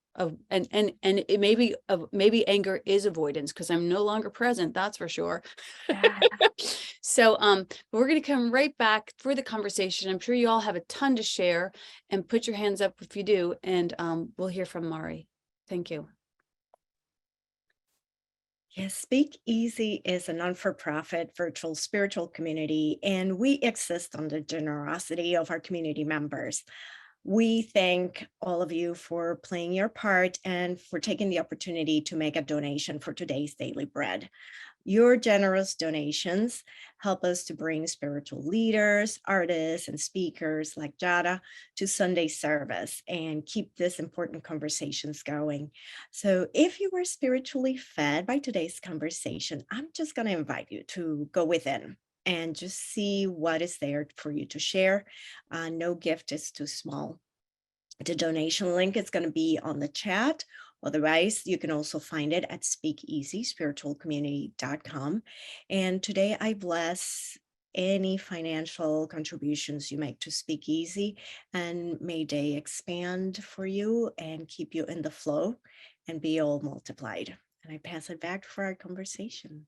and it maybe anger is avoidance because I'm no longer present, that's for sure. So we're going to come right back for the conversation. I'm sure you all have a ton to share, and put your hands up if you do, and we'll hear from Mari. Thank you. Yes, Speakeasy is a non-for-profit virtual spiritual community, and we exist on the generosity of our community members. We thank all of you for playing your part and for taking the opportunity to make a donation for today's daily bread. Your generous donations help us to bring spiritual leaders, artists, and speakers like Jadah to Sunday service and keep these important conversations going. So if you were spiritually fed by today's conversation, I'm just going to invite you to go within and just see what is there for you to share. No gift is too small. The donation link is going to be on the chat. Otherwise, you can also find it at Speakeasy, spiritualcommunity.com. And today I bless any financial contributions you make to Speakeasy, and may they expand for you and keep you in the flow and be all multiplied. And I pass it back for our conversation.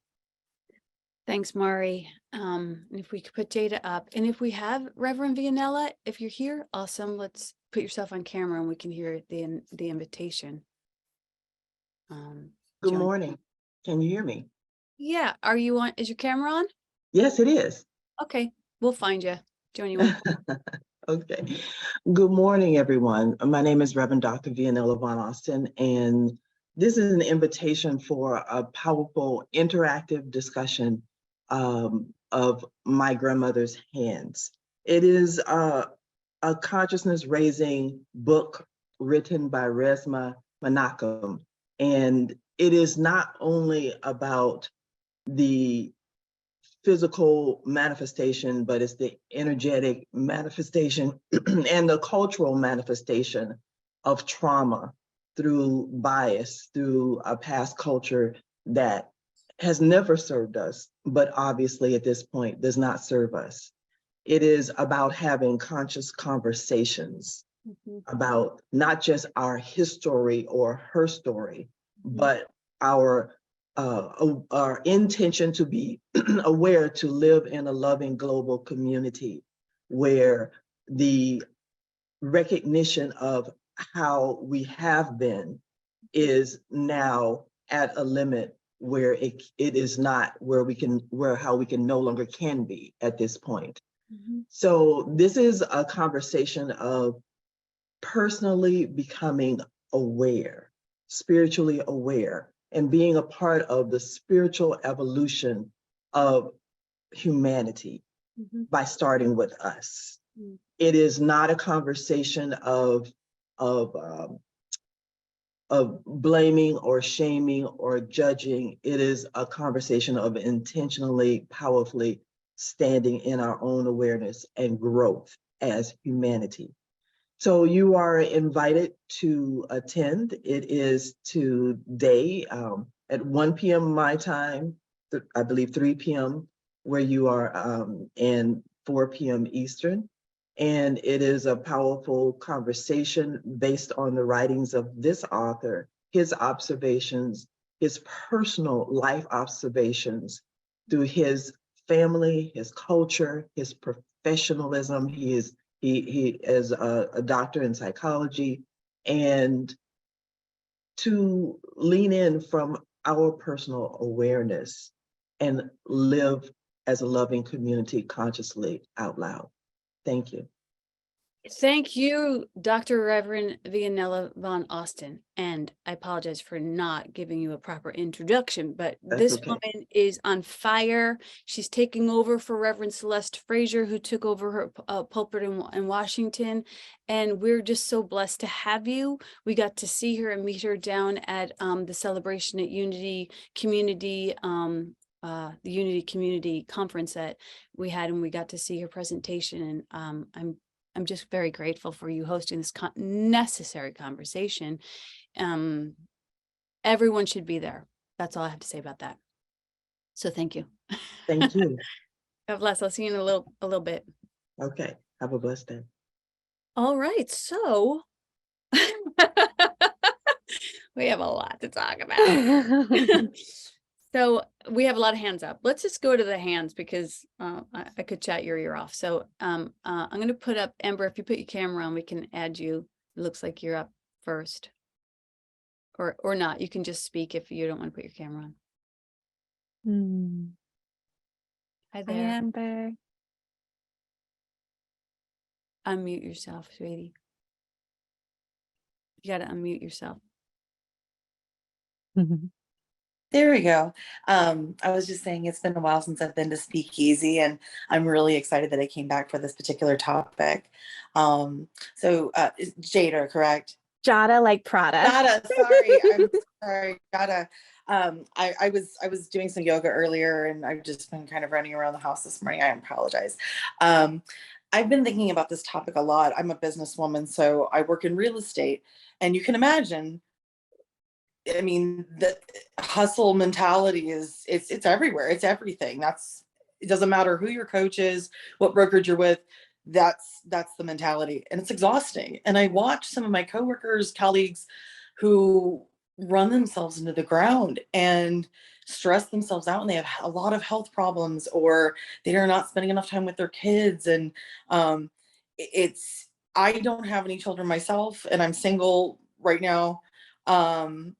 Thanks, Mari. And if we could put Jadah up, and if we have Reverend Vianella, if you're here, awesome. Let's put yourself on camera and we can hear the invitation. Good John. morning. Can you hear me? Yeah. Are you on? Is your camera on? Yes, it is. Okay. We'll find you. Join you. Okay. Good morning, everyone. My name is Reverend Dr. Vianella Von Austin, and this is an invitation for a powerful interactive discussion of My Grandmother's Hands. It is a consciousness raising book written by Resmaa Menakem. And it is not only about the physical manifestation, but it's the energetic manifestation and the cultural manifestation of trauma, through bias, through a past culture that has never served us, but obviously at this point does not serve us. It is about having conscious conversations about not just our history or her story, but our intention to be aware to live in a loving global community where the recognition of how we have been is now at a limit where it is not where we can, how we can no longer can be at this point. So this is a conversation of personally becoming aware, spiritually aware, and being a part of the spiritual evolution of humanity by starting with us. It is not a conversation of blaming or shaming or judging. It is a conversation of intentionally, powerfully standing in our own awareness and growth as humanity. So you are invited to attend. It is today at 1 p.m. my time, I believe 3 p.m. where you are, and 4 p.m. Eastern. And it is a powerful conversation based on the writings of this author, his observations, his personal life observations through his family, his culture, his professionalism. He is a doctor in psychology, and to lean in from our personal awareness and live as a loving community consciously out loud. Thank you. Thank you, Dr. Reverend Vianella von Austin. And I apologize for not giving you a proper introduction, but That's this okay. woman is on fire. She's taking over for Reverend Celeste Frazier, who took over her pulpit in Washington. And we're just so blessed to have you. We got to see her and meet her down at the celebration at Unity Community, the Unity Community Conference that we had, and we got to see her presentation. And I'm just very grateful for you hosting this necessary conversation. Everyone should be there. That's all I have to say about that. So thank you. Thank you. God bless. I'll see you in a little bit. Okay. Have a blessed day. All right. So we have a lot to talk about. So we have a lot of hands up. Let's just go to the hands because I could chat your ear off. So I'm going to put up, Amber, if you put your camera on, we can add you. It looks like you're up first. Or not. You can just speak if you don't want to put your camera on. Hi Hi, there. Amber. Unmute yourself, sweetie. You got to unmute yourself. There we go. I was just saying it's been a while since I've been to Speakeasy, and I'm really excited that I came back for this particular topic. It's Jadah, correct? Jadah, like Prada. Jadah, sorry, I'm sorry, Jadah. I was doing some yoga earlier, and I've just been kind of running around the house this morning. I apologize. I've been thinking about this topic a lot. I'm a businesswoman, so I work in real estate, and you can imagine. I mean, the hustle mentality it's everywhere. It's everything. It doesn't matter who your coach is, what brokerage you're with. That's the mentality, and it's exhausting. And I watch some of my coworkers, colleagues, who run themselves into the ground and stress themselves out, and they have a lot of health problems, or they are not spending enough time with their kids. And I don't have any children myself, and I'm single right now.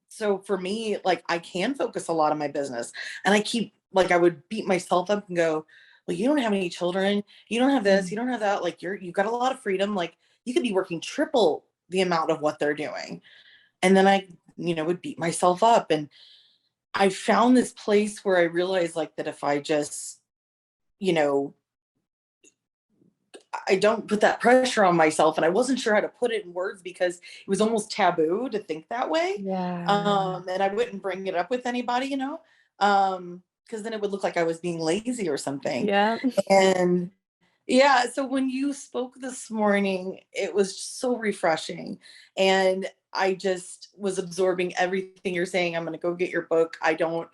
So for me, like, I can focus a lot on my business, and I would beat myself up and go, well, you don't have any children, you don't have this, you don't have that, like you've got a lot of freedom, like you could be working triple the amount of what they're doing. And then I, would beat myself up. And I found this place where I realized, like, that if I just, I don't put that pressure on myself, and I wasn't sure how to put it in words because it was almost taboo to think that way. Yeah. And I wouldn't bring it up with anybody, because then it would look like I was being lazy or something. Yeah. And Yeah, so when you spoke this morning, it was so refreshing. And I just was absorbing everything you're saying. I'm gonna go get your book. I don't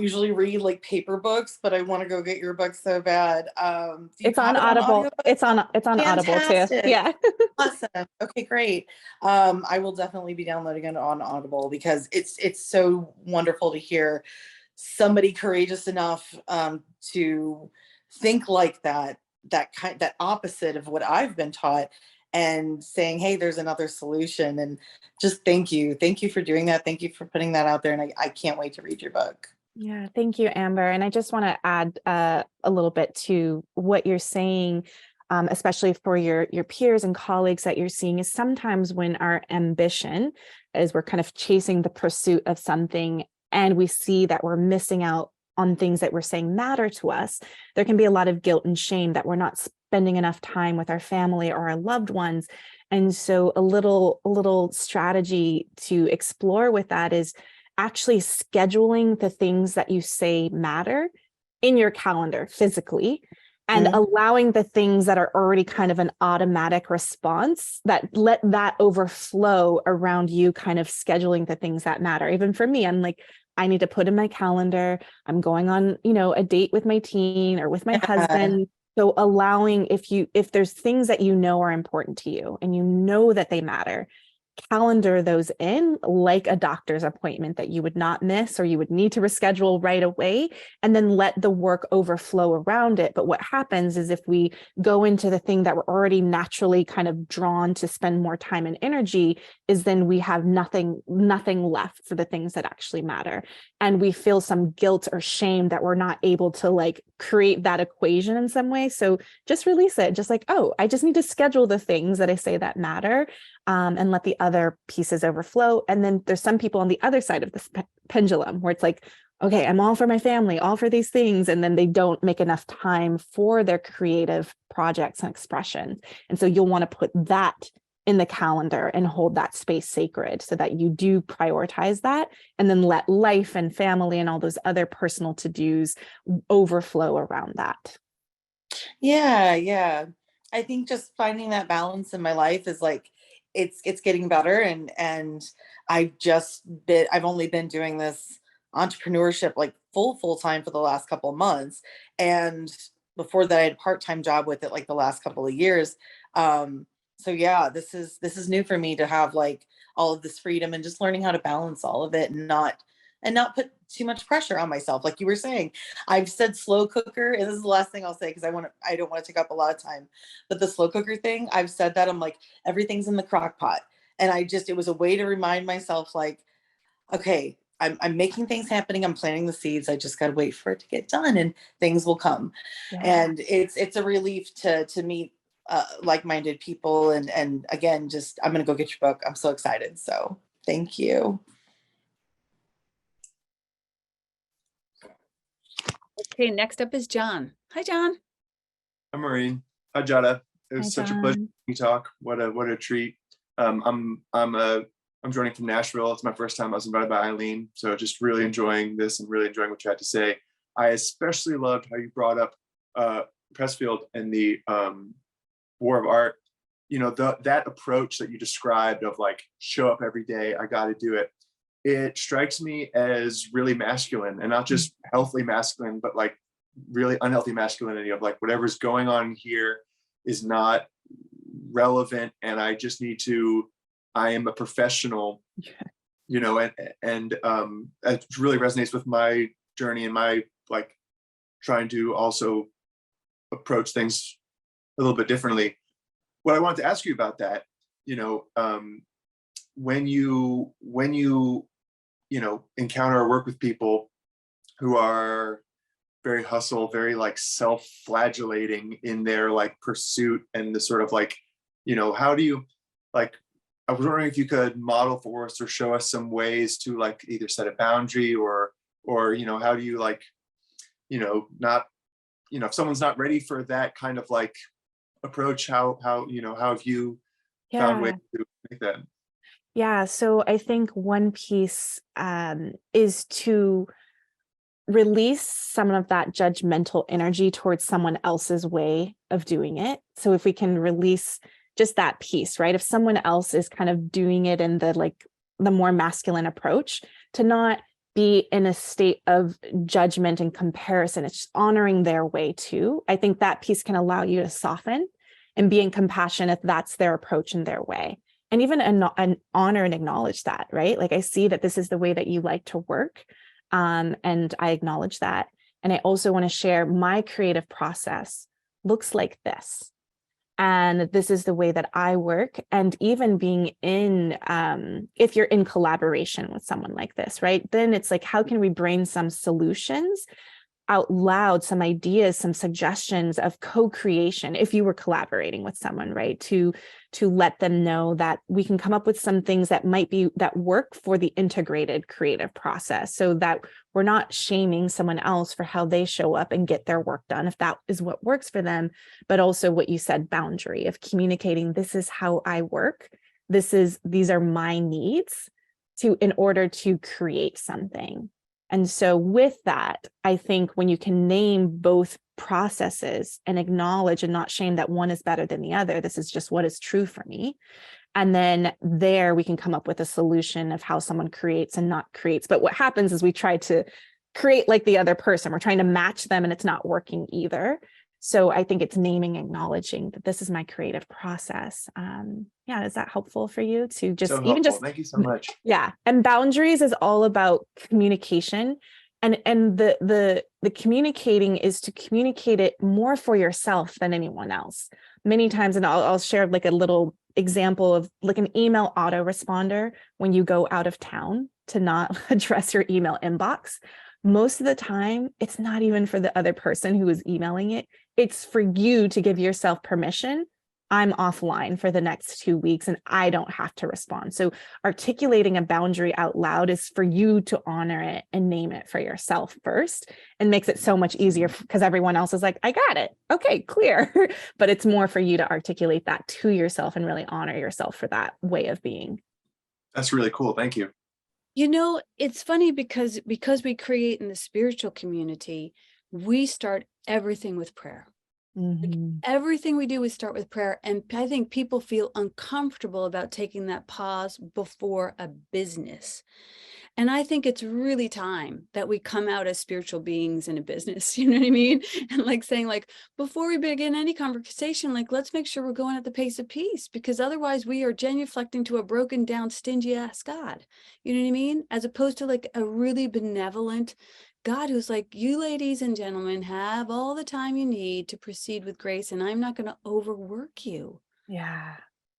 usually read like paper books, but I want to go get your book so bad. Do you It's on have it on Audible. audiobook? It's on Audible too. Fantastic. Yeah. Awesome. Okay, great. I will definitely be downloading it on Audible because it's so wonderful to hear somebody courageous enough to think like that opposite of what I've been taught, and saying, hey, there's another solution. And just thank you for doing that. Thank you for putting that out there. And I can't wait to read your book. Yeah, thank you, Amber. And I just want to add a little bit to what you're saying, especially for your peers and colleagues that you're seeing, is sometimes when our ambition is we're kind of chasing the pursuit of something and we see that we're missing out on things that we're saying matter to us, there can be a lot of guilt and shame that we're not spending enough time with our family or our loved ones. And so a little strategy to explore with that is actually scheduling the things that you say matter in your calendar physically, and allowing the things that are already kind of an automatic response, that let that overflow around you kind of scheduling the things that matter. Even for me, I'm like, I need to put in my calendar, I'm going on, a date with my teen or with my husband. So allowing, if there's things that are important to you and that they matter, calendar those in like a doctor's appointment that you would not miss or you would need to reschedule right away, and then let the work overflow around it. But what happens is if we go into the thing that we're already naturally kind of drawn to spend more time and energy, is then we have nothing left for the things that actually matter. And we feel some guilt or shame that we're not able to like create that equation in some way. So just release it. Just like, oh, I just need to schedule the things that I say that matter, and let the other pieces overflow. And then there's some people on the other side of this pendulum where it's like, okay, I'm all for my family, all for these things. And then they don't make enough time for their creative projects and expression. And so you'll want to put that in the calendar and hold that space sacred so that you do prioritize that, and then let life and family and all those other personal to-dos overflow around that. Yeah. I think just finding that balance in my life is like, it's getting better. And I've only been doing this entrepreneurship like full time for the last couple of months. And before that I had a part-time job with it like the last couple of years. So yeah, this is new for me to have like all of this freedom and just learning how to balance all of it, and not put too much pressure on myself. Like you were saying, I've said slow cooker, and this is the last thing I'll say because I don't want to take up a lot of time. But the slow cooker thing, I've said that. I'm like, everything's in the crock pot. And it was a way to remind myself, like, okay, I'm making things happening. I'm planting the seeds. I just got to wait for it to get done and things will come. Yeah. And it's a relief to meet like-minded people. And again, just, I'm going to go get your book. I'm so excited. So thank you. Okay, next up is John. Hi, John. Hi, Maureen. Hi, Jadah. It was Hi, such a pleasure John. to talk. What a treat. I'm joining from Nashville. It's my first time. I was invited by Eileen, so just really enjoying this and really enjoying what you had to say. I especially loved how you brought up Pressfield and the War of Art. That approach that you described of like show up every day. I got to do it. It strikes me as really masculine, and not just healthily masculine, but like really unhealthy masculinity of like whatever's going on here is not relevant, and I just need to, I am a professional, and it really resonates with my journey and my like trying to also approach things a little bit differently. What I wanted to ask you about that, when you encounter or work with people who are very hustle, very like self-flagellating in their like pursuit and the sort of like, how do you like, I was wondering if you could model for us or show us some ways to like either set a boundary or how do you like, not, if someone's not ready for that kind of like approach, how have you found ways to make that? Yeah, so I think one piece is to release some of that judgmental energy towards someone else's way of doing it. So if we can release just that piece, right? If someone else is kind of doing it in the more masculine approach, to not be in a state of judgment and comparison, it's just honoring their way too. I think that piece can allow you to soften and be in compassion if that's their approach and their way. And even an honor and acknowledge that, right? Like, I see that this is the way that you like to work. And I acknowledge that. And I also want to share my creative process looks like this. And this is the way that I work. And even being in, if you're in collaboration with someone like this, right? Then it's like, how can we bring some solutions out loud, some ideas, some suggestions of co-creation if you were collaborating with someone, right? To let them know that we can come up with some things that work for the integrated creative process, so that we're not shaming someone else for how they show up and get their work done, if that is what works for them. But also what you said, boundary of communicating, this is how I work. These are my needs in order to create something. And so with that, I think when you can name both processes and acknowledge and not shame that one is better than the other, this is just what is true for me. And then there we can come up with a solution of how someone creates and not creates. But what happens is we try to create like the other person. We're trying to match them and it's not working either. So I think it's naming, acknowledging that this is my creative process. Yeah, is that helpful for you to just So even helpful. just Thank you so much. Yeah, and boundaries is all about communication, and the communicating is to communicate it more for yourself than anyone else. Many times, and I'll share like a little example of like an email autoresponder when you go out of town to not address your email inbox. Most of the time, it's not even for the other person who is emailing it. It's for you to give yourself permission. I'm offline for the next 2 weeks and I don't have to respond. So articulating a boundary out loud is for you to honor it and name it for yourself first, and makes it so much easier because everyone else is like, I got it. Okay, clear. But it's more for you to articulate that to yourself and really honor yourself for that way of being. That's really cool. Thank you. You know, it's funny because we create in the spiritual community, we start everything with prayer. Mm-hmm. Everything we do, we start with prayer. And I think people feel uncomfortable about taking that pause before a business. And I think it's really time that we come out as spiritual beings in a business, you know what I mean? And like saying, like, before we begin any conversation, like, let's make sure we're going at the pace of peace, because otherwise we are genuflecting to a broken down, stingy ass God. You know what I mean? As opposed to like a really benevolent God who's like, you ladies and gentlemen have all the time you need to proceed with grace, and I'm not going to overwork you. Yeah.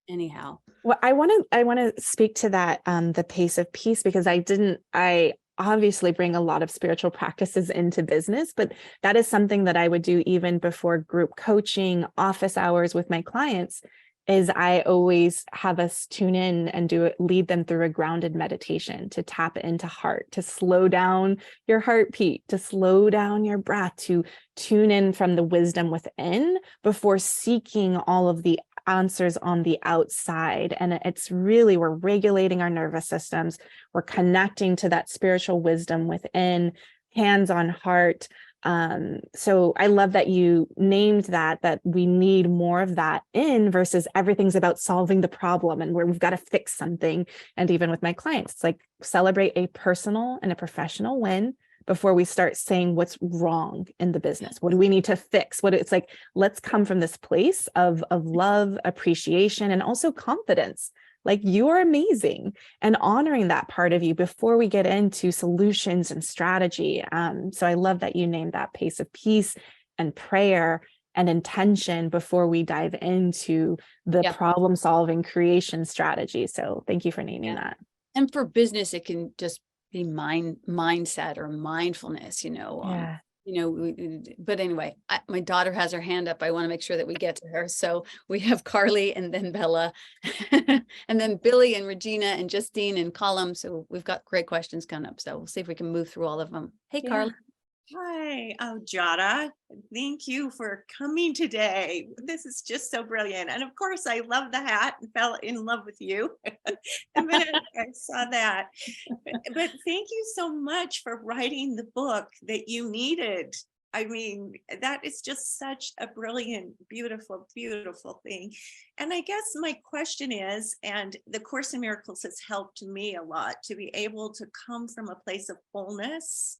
Anyhow. Well, I want to speak to that, the pace of peace, because I obviously bring a lot of spiritual practices into business, but that is something that I would do even before group coaching, office hours with my clients, is I always have us tune in and lead them through a grounded meditation to tap into heart, to slow down your heartbeat, to slow down your breath, to tune in from the wisdom within before seeking all of the answers on the outside. And it's really, we're regulating our nervous systems. We're connecting to that spiritual wisdom within, hands on heart. So I love that you named that we need more of that in, versus everything's about solving the problem and where we've got to fix something. And even with my clients, it's like, celebrate a personal and a professional win before we start saying what's wrong in the business. What do we need to fix? It's like, let's come from this place of love, appreciation, and also confidence. Like, you are amazing, and honoring that part of you before we get into solutions and strategy. So I love that you named that pace of peace and prayer and intention before we dive into the problem solving creation strategy. So thank you for naming that. And for business, it can just be mindset or mindfulness, you know. But anyway, my daughter has her hand up. I want to make sure that we get to her. So we have Carly, and then Bella, and then Billy and Regina and Justine and Colum. So we've got great questions coming up. So we'll see if we can move through all of them. Hey, Carly. Hi, Jadah. Thank you for coming today. This is just so brilliant. And of course, I love the hat and fell in love with you the minute I saw that. But thank you so much for writing the book that you needed. I mean, that is just such a brilliant, beautiful, beautiful thing. And I guess my question is, and the Course in Miracles has helped me a lot to be able to come from a place of wholeness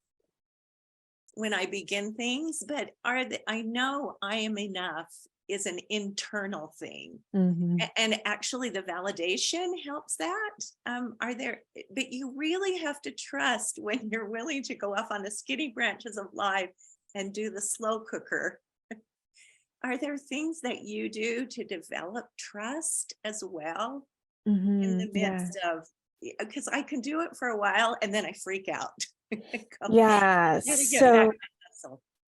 when I begin things, but I know I am enough is an internal thing. And actually the validation helps that. But you really have to trust when you're willing to go off on the skinny branches of life and do the slow cooker. Are there things that you do to develop trust as well in the midst of, because I can do it for a while and then I freak out. Yeah. So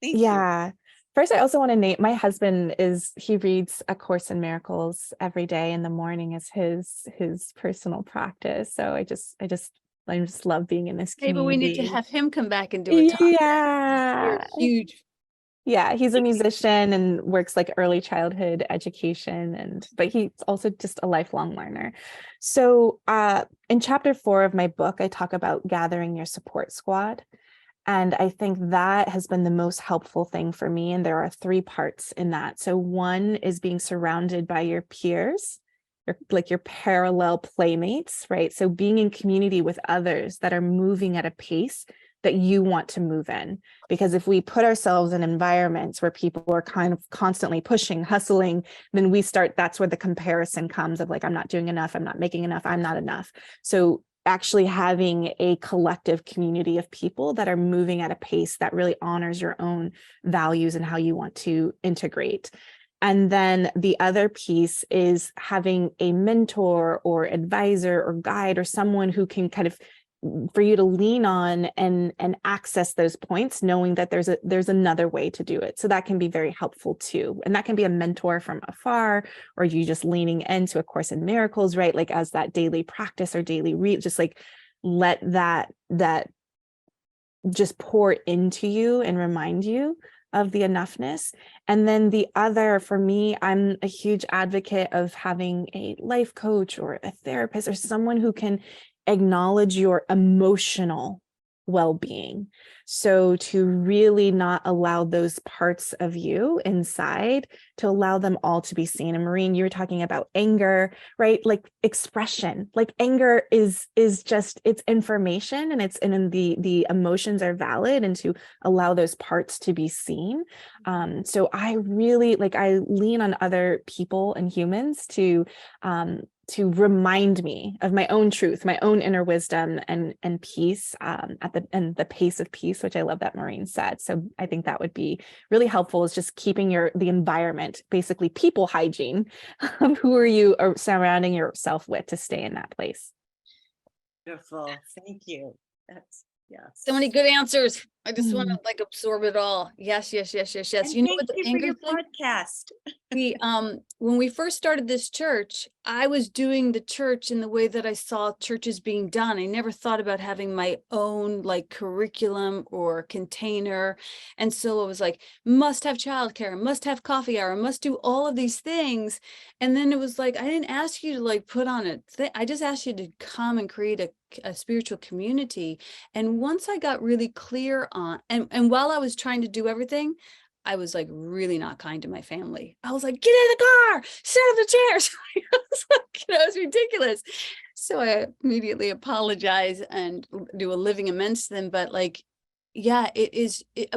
Thank you. First, I also want to name my husband he reads A Course in Miracles every day in the morning as his personal practice. So I just love being in this community. Maybe we need to have him come back and do a talk. You're huge. Yeah, he's a musician and works like early childhood education, but he's also just a lifelong learner. So in chapter 4 of my book, I talk about gathering your support squad. And I think that has been the most helpful thing for me. And there are 3 parts in that. So one is being surrounded by your peers, your parallel playmates, right? So being in community with others that are moving at a pace that you want to move in. Because if we put ourselves in environments where people are kind of constantly pushing, hustling, then that's where the comparison comes of like, I'm not doing enough, I'm not making enough, I'm not enough. So actually having a collective community of people that are moving at a pace that really honors your own values and how you want to integrate. And then the other piece is having a mentor or advisor or guide or someone who can kind of for you to lean on and access those points, knowing that there's another way to do it. So that can be very helpful too. And that can be a mentor from afar, or you just leaning into A Course in Miracles, right? Like as that daily practice or daily read, just like let that just pour into you and remind you of the enoughness. And then the other, for me, I'm a huge advocate of having a life coach or a therapist or someone who can acknowledge your emotional well-being. So to really not allow those parts of you inside, to allow them all to be seen. And Maureen, you were talking about anger, right? Like expression, like anger is just, it's information and the emotions are valid, and to allow those parts to be seen. So I really I lean on other people and humans to remind me of my own truth, my own inner wisdom and peace and the pace of peace, which I love that Maureen said. So I think that would be really helpful, is just keeping the environment, basically people hygiene. Who are you surrounding yourself with to stay in that place? Beautiful. Thank you. That's so many good answers. I just want to absorb it all. Yes. And You know what the anger for your podcast. When we first started this church, I was doing the church in the way that I saw churches being done. I never thought about having my own curriculum or container. And so it was like, must have childcare, must have coffee hour, must do all of these things. And then it was like, I didn't ask you to put on a thing. I just asked you to come and create a spiritual community. And once I got really clear on, and while I was trying to do everything, I was really not kind to my family. I was like, get in the car, sit on the chairs. I was it was ridiculous. So I immediately apologize and do a living amends to them. But a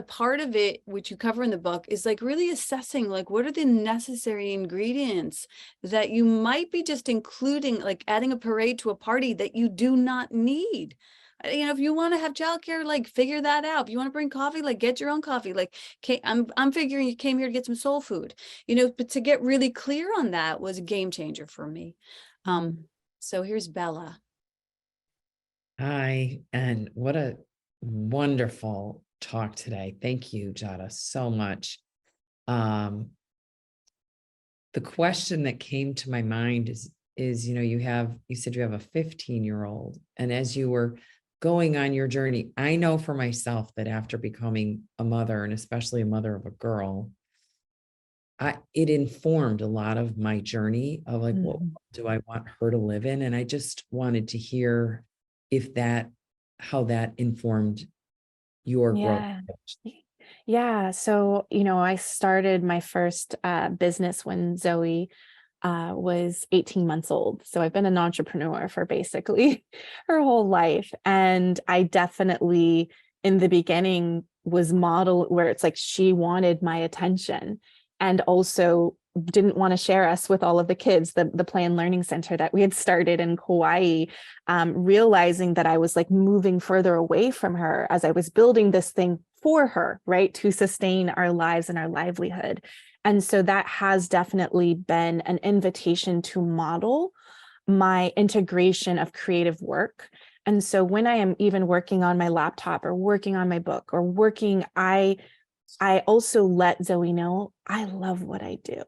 part of it, which you cover in the book, is really assessing what are the necessary ingredients that you might be just including, adding a parade to a party that you do not need. If you want to have childcare, figure that out. If you want to bring coffee, get your own coffee. I'm figuring you came here to get some soul food, but to get really clear on that was a game changer for me. So here's Bella. Hi, and what a wonderful talk today. Thank you, Jadah, so much. The question that came to my mind is, you said you have a 15-year-old, and as you were going on your journey. I know for myself that after becoming a mother, and especially a mother of a girl, it informed a lot of my journey of like, what do I want her to live in? And I just wanted to hear how that informed your growth. Yeah. So, I started my first business when Zoe was 18 months old. So I've been an entrepreneur for basically her whole life. And I definitely, in the beginning, was modeled where it's like she wanted my attention and also didn't want to share us with all of the kids, the play and learning center that we had started in Kauai, realizing that I was like moving further away from her as I was building this thing for her, right, to sustain our lives and our livelihood. And so that has definitely been an invitation to model my integration of creative work. And so when I am even working on my laptop or working on my book or working, I also let Zoe know I love what I do.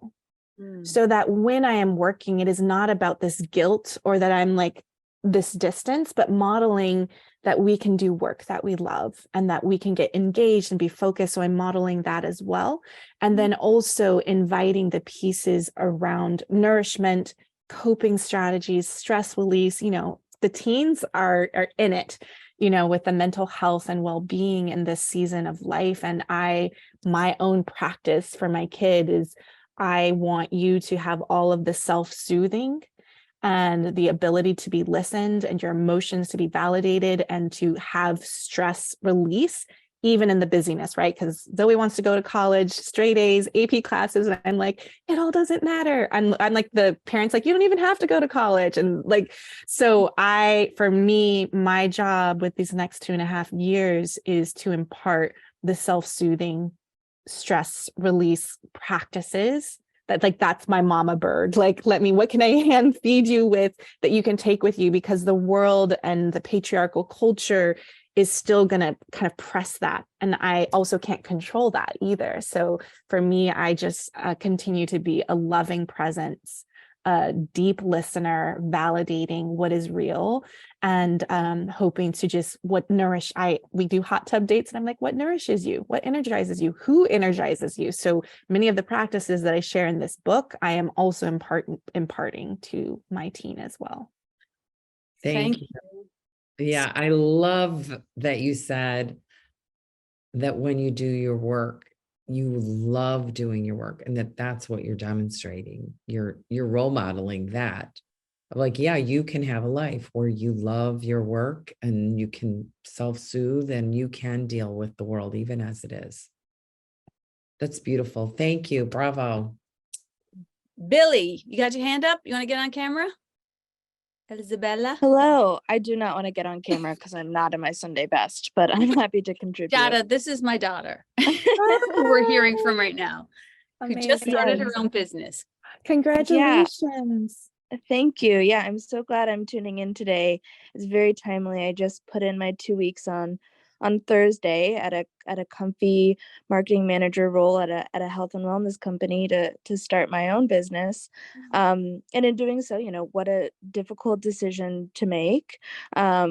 So that when I am working, it is not about this guilt or that I'm like this distance, but modeling that we can do work that we love and that we can get engaged and be focused. So I'm modeling that as well. And then also inviting the pieces around nourishment, coping strategies, stress release. The teens are in it, with the mental health and well-being in this season of life. And my own practice for my kid is I want you to have all of the self-soothing and the ability to be listened and your emotions to be validated and to have stress release, even in the busyness, right? Because Zoe wants to go to college, straight A's, AP classes. And I'm like, it all doesn't matter. I'm like the parents, like, you don't even have to go to college. And like, so for me, my job with these next 2.5 years is to impart the self-soothing stress release practices that's my mama bird. Like, what can I hand feed you with that you can take with you? Because the world and the patriarchal culture is still going to kind of press that. And I also can't control that either. So for me, I just continue to be a loving presence, a deep listener, validating what is real and hoping to just we do hot tub dates and I'm like, what nourishes you? What energizes you? Who energizes you? So many of the practices that I share in this book, I am also imparting to my teen as well. Thank you. Yeah, I love that you said that when you do your work, you love doing your work and that's what you're demonstrating. You're role modeling that. Like, yeah, you can have a life where you love your work and you can self-soothe and you can deal with the world even as it is. That's beautiful. Thank you. Bravo. Billy, you got your hand up? You want to get on camera? Isabella? Hello. I do not want to get on camera because I'm not in my Sunday best, but I'm happy to contribute. Jadah, this is my daughter who we're hearing from right now, who just started her own business. Congratulations. Yeah. Thank you. Yeah, I'm so glad I'm tuning in today. It's very timely. I just put in my 2 weeks on Thursday at a comfy marketing manager role at a health and wellness company to start my own business. And in doing so, what a difficult decision to make. But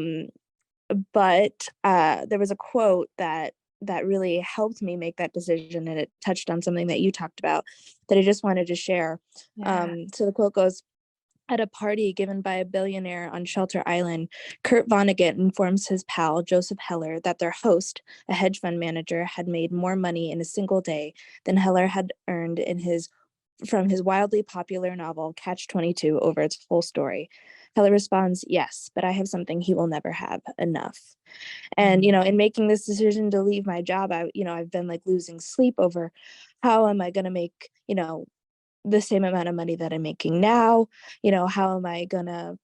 there was a quote that really helped me make that decision, and it touched on something that you talked about that I just wanted to share. Yeah. So the quote goes, at a party given by a billionaire on Shelter Island, Kurt Vonnegut informs his pal, Joseph Heller, that their host, a hedge fund manager, had made more money in a single day than Heller had earned from his wildly popular novel, Catch-22, over its full story. Heller responds, yes, but I have something he will never have, enough. And, in making this decision to leave my job, I've been like losing sleep over how am I going to make, the same amount of money that I'm making now, how am I gonna,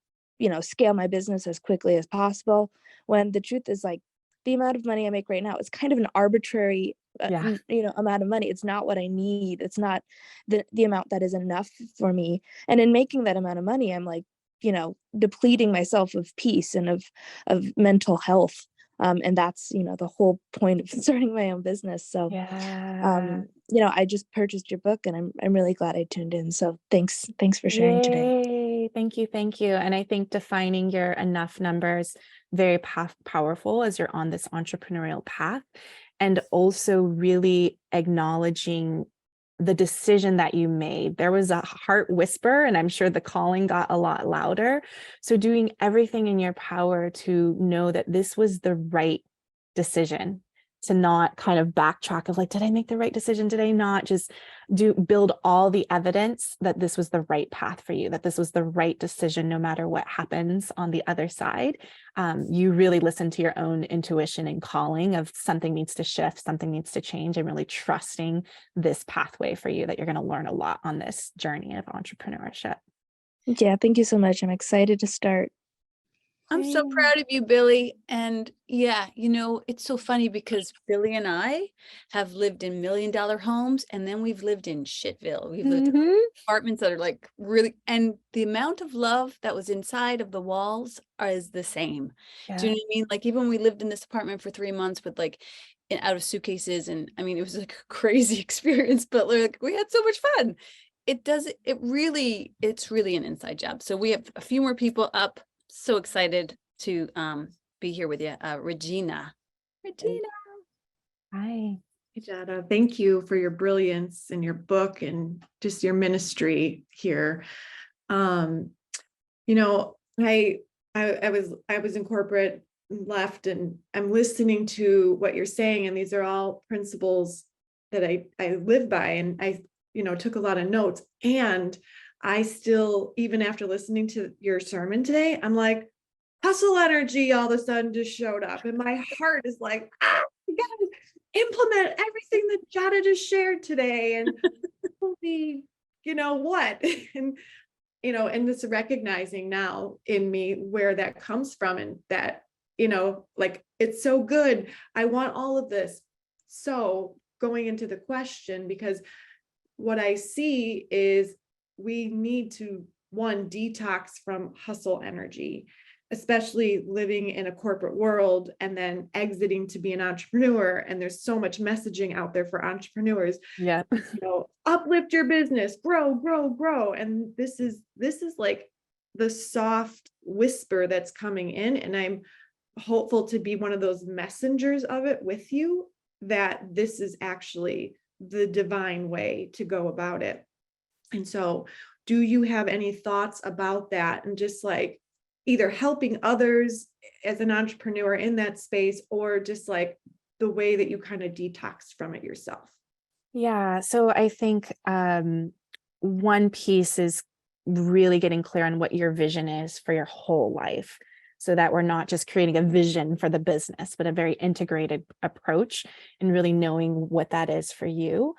scale my business as quickly as possible, when the truth is like the amount of money I make right now is kind of an arbitrary amount of money. It's not what I need. It's not the amount that is enough for me. And in making that amount of money, I'm like, depleting myself of peace and of mental health. And that's, the whole point of starting my own business. So, I just purchased your book and I'm really glad I tuned in. So thanks for sharing today. Thank you. Thank you. And I think defining your enough numbers very powerful as you're on this entrepreneurial path, and also really acknowledging the decision that you made. There was a heart whisper, and I'm sure the calling got a lot louder. So doing everything in your power to know that this was the right decision, to not kind of backtrack of like, did I make the right decision? Did I not? Just build all the evidence that this was the right path for you, that this was the right decision, no matter what happens on the other side. You really listen to your own intuition and calling of something needs to shift, something needs to change, and really trusting this pathway for you, that you're going to learn a lot on this journey of entrepreneurship. Yeah, thank you so much. I'm excited to start. I'm so proud of you, Billy. And yeah, it's so funny because Billy and I have lived in $1 million homes, and then we've lived in shitville. We've lived in apartments that are like really, and the amount of love that was inside of the walls is the same. Yeah. Do you know what I mean? Like, even we lived in this apartment for 3 months with like out of suitcases. And I mean, it was like a crazy experience, but like we had so much fun. It's really an inside job. So we have a few more people up. So excited to be here with you. Regina. Hi. Jadah, thank you for your brilliance and your book and just your ministry here. I was in corporate, left, and I'm listening to what you're saying, and these are all principles that I live by, and I took a lot of notes. And I still, even after listening to your sermon today, I'm like, hustle energy all of a sudden just showed up. And my heart is like, you gotta implement everything that Jadah just shared today. And what? And this recognizing now in me where that comes from, and that, like, it's so good. I want all of this. So going into the question, because what I see is we need to, one, detox from hustle energy, especially living in a corporate world and then exiting to be an entrepreneur. And there's so much messaging out there for entrepreneurs. Yeah. Uplift your business, grow, grow, grow. And this is like the soft whisper that's coming in. And I'm hopeful to be one of those messengers of it with you, that this is actually the divine way to go about it. And so, do you have any thoughts about that, and just like either helping others as an entrepreneur in that space, or just like the way that you kind of detox from it yourself? Yeah. So I think one piece is really getting clear on what your vision is for your whole life, so that we're not just creating a vision for the business, but a very integrated approach, and really knowing what that is for you.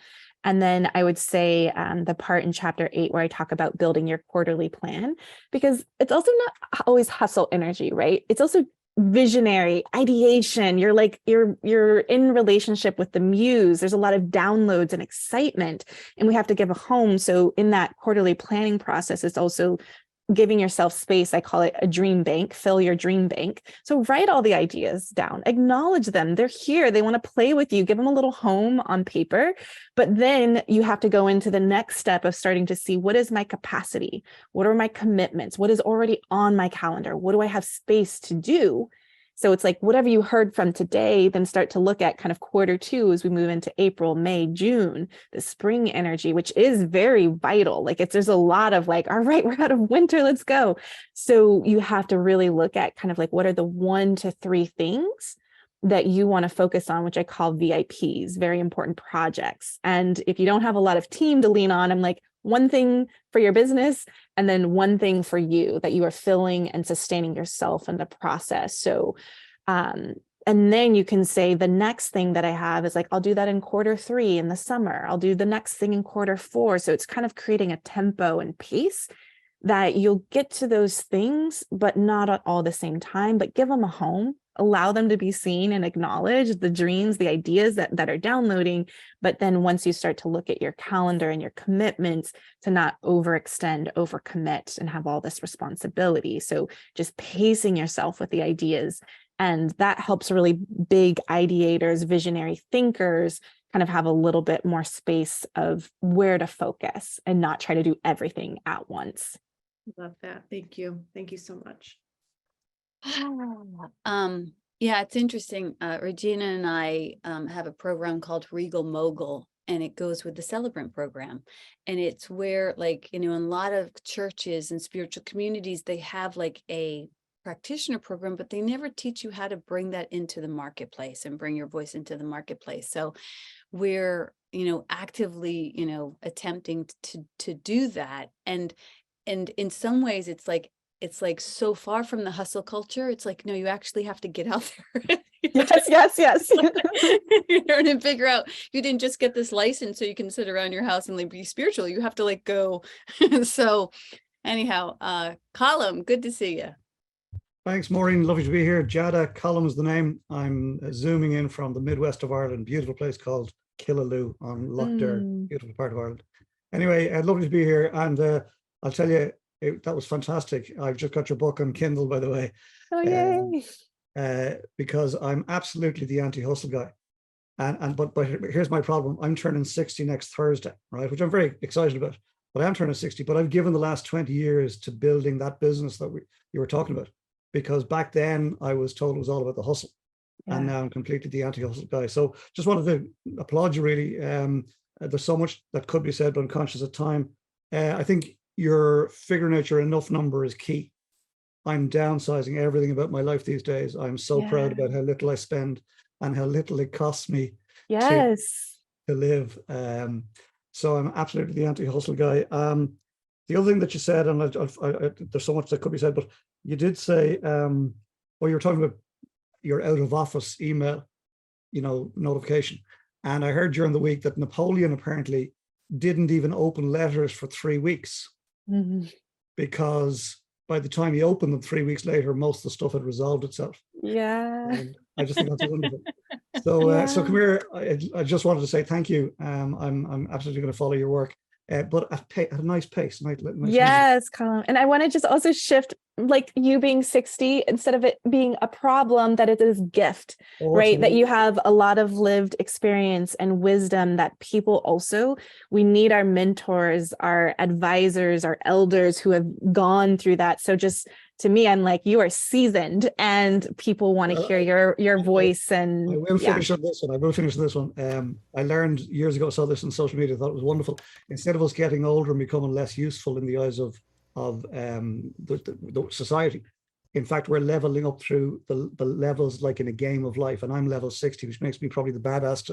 And then I would say the part in chapter 8 where I talk about building your quarterly plan, because it's also not always hustle energy, right? It's also visionary ideation. You're in relationship with the muse. There's a lot of downloads and excitement, and we have to give a home. So in that quarterly planning process, it's also giving yourself space. I call it a dream bank. Fill your dream bank. So write all the ideas down, acknowledge them. They're here. They want to play with you. Give them a little home on paper. But then you have to go into the next step of starting to see, what is my capacity? What are my commitments? What is already on my calendar? What do I have space to do? So it's like whatever you heard from today, then start to look at kind of quarter 2 as we move into April, May, June, the spring energy, which is very vital. Like there's a lot of like, all right, we're out of winter, let's go. So you have to really look at kind of like, what are the 1 to 3 things that you want to focus on, which I call VIPs, very important projects. And if you don't have a lot of team to lean on, I'm like, one thing for your business, and then one thing for you that you are filling and sustaining yourself in the process. So, and then you can say the next thing that I have is like, I'll do that in quarter 3 in the summer. I'll do the next thing in quarter 4. So it's kind of creating a tempo and pace that you'll get to those things, but not at all the same time, but give them a home. Allow them to be seen and acknowledge the dreams, the ideas that are downloading. But then once you start to look at your calendar and your commitments, to not overextend, overcommit, and have all this responsibility. So just pacing yourself with the ideas. And that helps really big ideators, visionary thinkers kind of have a little bit more space of where to focus and not try to do everything at once. Love that. Thank you. Thank you so much. Yeah, it's interesting. Regina and I have a program called Regal Mogul, and it goes with the Celebrant program. And it's where, like, in a lot of churches and spiritual communities, they have like a practitioner program, but they never teach you how to bring that into the marketplace and bring your voice into the marketplace. So we're, actively, attempting to do that. And in some ways it's like so far from the hustle culture. It's like, no, you actually have to get out there. Yes. And figure out you didn't just get this license so you can sit around your house and like be spiritual. You have to like go. So anyhow, Colum, good to see you. Thanks, Maureen. Lovely to be here. Jadah, Colum is the name. I'm zooming in from the Midwest of Ireland, beautiful place called Killaloo on Lough Derg, beautiful part of Ireland. Anyway, lovely to be here. And I'll tell you, that was fantastic. I've just got your book on Kindle, by the way. Oh, yay. Because I'm absolutely the anti-hustle guy. But here's my problem. I'm turning 60 next Thursday, right? Which I'm very excited about. But I am turning 60, but I've given the last 20 years to building that business that you were talking about. Because back then I was told it was all about the hustle. Yeah. And now I'm completely the anti-hustle guy. So just wanted to applaud you, really. There's so much that could be said, but I'm conscious of time. I think your figuring out your enough number is key. I'm downsizing everything about my life these days. I'm so proud about how little I spend and how little it costs me to live. So I'm absolutely the anti-hustle guy. The other thing that you said, and there's so much that could be said, but you did say, you were talking about your out of office email, notification. And I heard during the week that Napoleon apparently didn't even open letters for 3 weeks because by the time he opened them 3 weeks later, most of the stuff had resolved itself. Yeah. And I just think that's wonderful. So, so come here. I just wanted to say thank you. I'm absolutely going to follow your work. But at a nice pace. Nice yes, Colin. And I want to just also shift, like you being 60, instead of it being a problem, that it is a gift, right? That you have a lot of lived experience and wisdom that people also, we need our mentors, our advisors, our elders who have gone through that. So just to me, I'm like, you are seasoned and people want to hear your voice. And I will finish on this one. I will finish this one. I learned years ago, saw this on social media, thought it was wonderful. Instead of us getting older and becoming less useful in the eyes of the society, in fact, we're leveling up through the levels like in a game of life. And I'm level 60, which makes me probably the badass.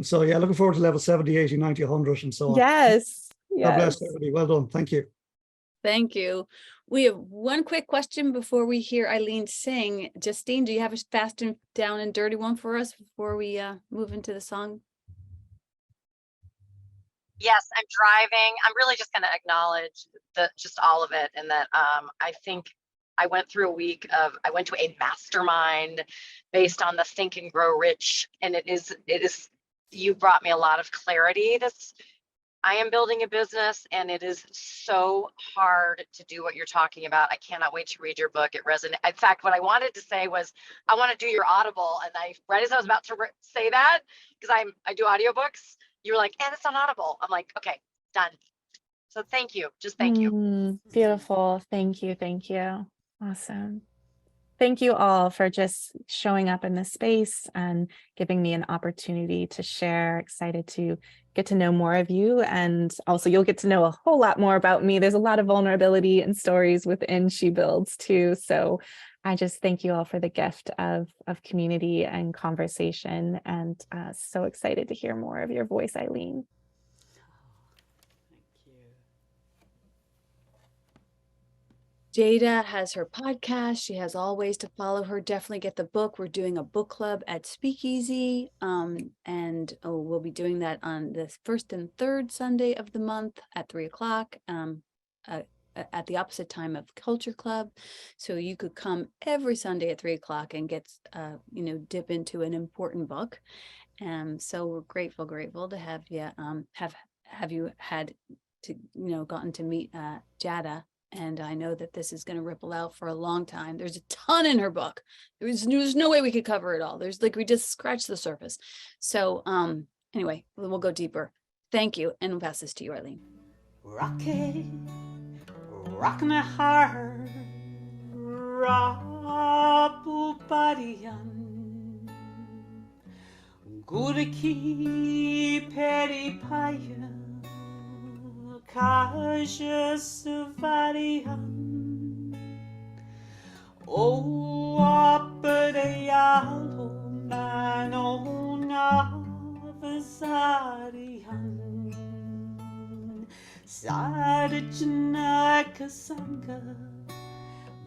So yeah, looking forward to level 70, 80, 90, 100 and so on. Yes. God bless everybody. Well done. Thank you. Thank you. We have one quick question before we hear Eileen sing. Justine, do you have a fast and down and dirty one for us before we move into the song? Yes, I'm driving. I'm really just going to acknowledge just all of it, and that I think I went through a week of, I went to a mastermind based on the Think and Grow Rich, and it is you brought me a lot of clarity. I am building a business and it is so hard to do what you're talking about. I cannot wait to read your book. It resonates. In fact, what I wanted to say was, I want to do your Audible. And right as I was about to say that, because I do audiobooks, you were like, and it's on Audible. I'm like, okay, done. So thank you. Just thank you. Beautiful. Thank you. Thank you. Awesome. Thank you all for just showing up in this space and giving me an opportunity to share. Excited to get to know more of you. And also you'll get to know a whole lot more about me. There's a lot of vulnerability and stories within She Builds too. So I just thank you all for the gift of community and conversation. And so excited to hear more of your voice, Eileen. Jadah has her podcast. She has all ways to follow her. Definitely get the book. We're doing a book club at Speakeasy. And we'll be doing that on the first and third Sunday of the month at 3 o'clock at the opposite time of Culture Club. So you could come every Sunday at 3 o'clock and get, dip into an important book. So we're grateful to have you, have you had to, gotten to meet Jadah. And I know that this is going to ripple out for a long time. There's a ton in her book. There's no way we could cover it all. We just scratched the surface. So anyway, we'll go deeper. Thank you. And we'll pass this to you, Eileen. Rock it, rock my heart, Rapupadian. Gurki peri paya, Kaja Suvarian. O apedeyalo manona vasarian. Sadhana kasanga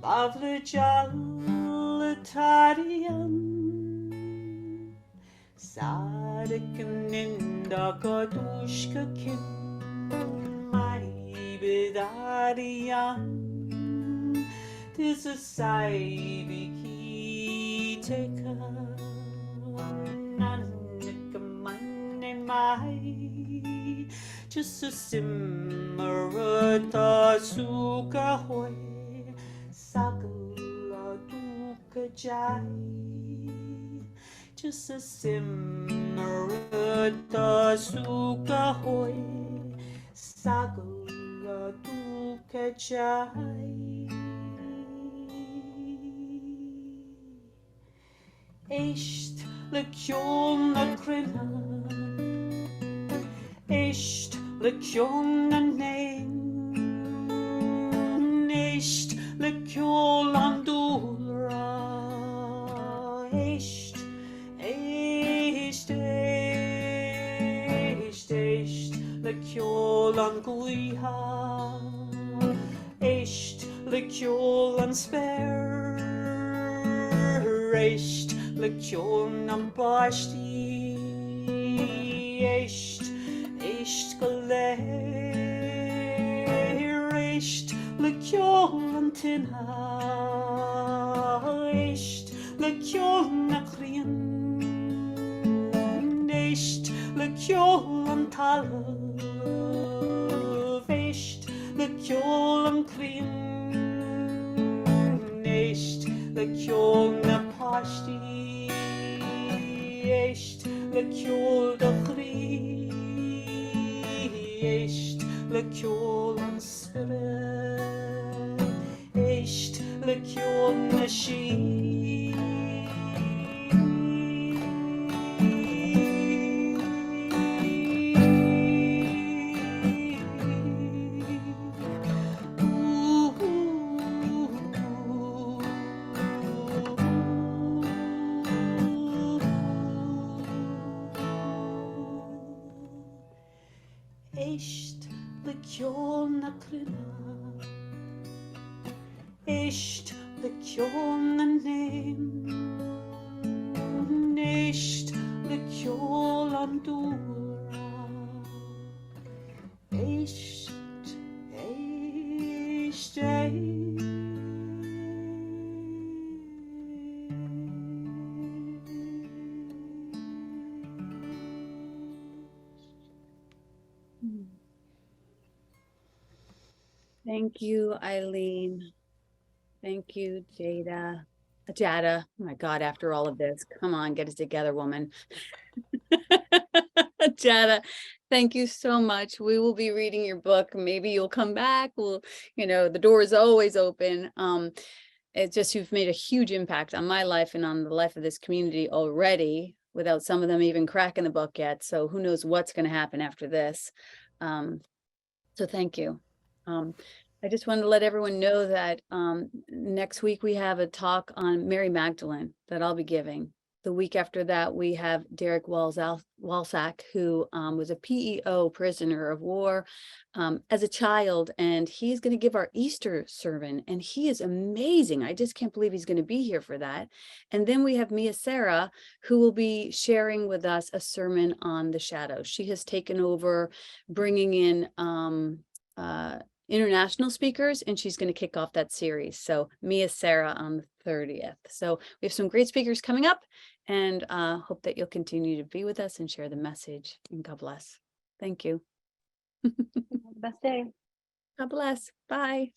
bavlajalatarian. Sadhakaninda kadushka kin mai bidarian. This is Saibiki Teka Nanakamane Mai. Just a simmerata suka hoy Sakala duka jai. Just a simmerata suka hoy Sakala duka jai. Echt le kjon na krilla, echt le kjon na nein, echt le kjon andura, echt, echt, echt, echt le kjon anguiha, echt le kjon sper, echt le kjon am basti, echt, echt gale, echt le kjon am tinha, echt le kjon akrien, echt le kjon am talav, echt le kjon am krien, echt le kjon am pasti, echt le kjon achri, echt le kjon spirit, echt le kjon nashi. Echt le kjon akrilla, echt le kjon anem, echt le kjon andura, echt, echt, echt. Thank you, Eileen. Thank you, Jadah. Jadah, oh my God, after all of this, come on, get it together, woman. Jadah, thank you so much. We will be reading your book. Maybe you'll come back. The door is always open. It's just, you've made a huge impact on my life and on the life of this community already, without some of them even cracking the book yet. So who knows what's going to happen after this. So thank you. I just wanted to let everyone know that next week we have a talk on Mary Magdalene that I'll be giving. The week after that, we have Derek Walsack, who was a PEO, prisoner of war, as a child, and he's going to give our Easter sermon, and he is amazing. I just can't believe he's going to be here for that. And then we have Mia Sarah, who will be sharing with us a sermon on the shadows. She has taken over bringing in international speakers, and she's going to kick off that series. So Mia Sarah on the 30th. So we have some great speakers coming up, and hope that you'll continue to be with us and share the message. And God bless. Thank you. Have the best day. God bless. Bye.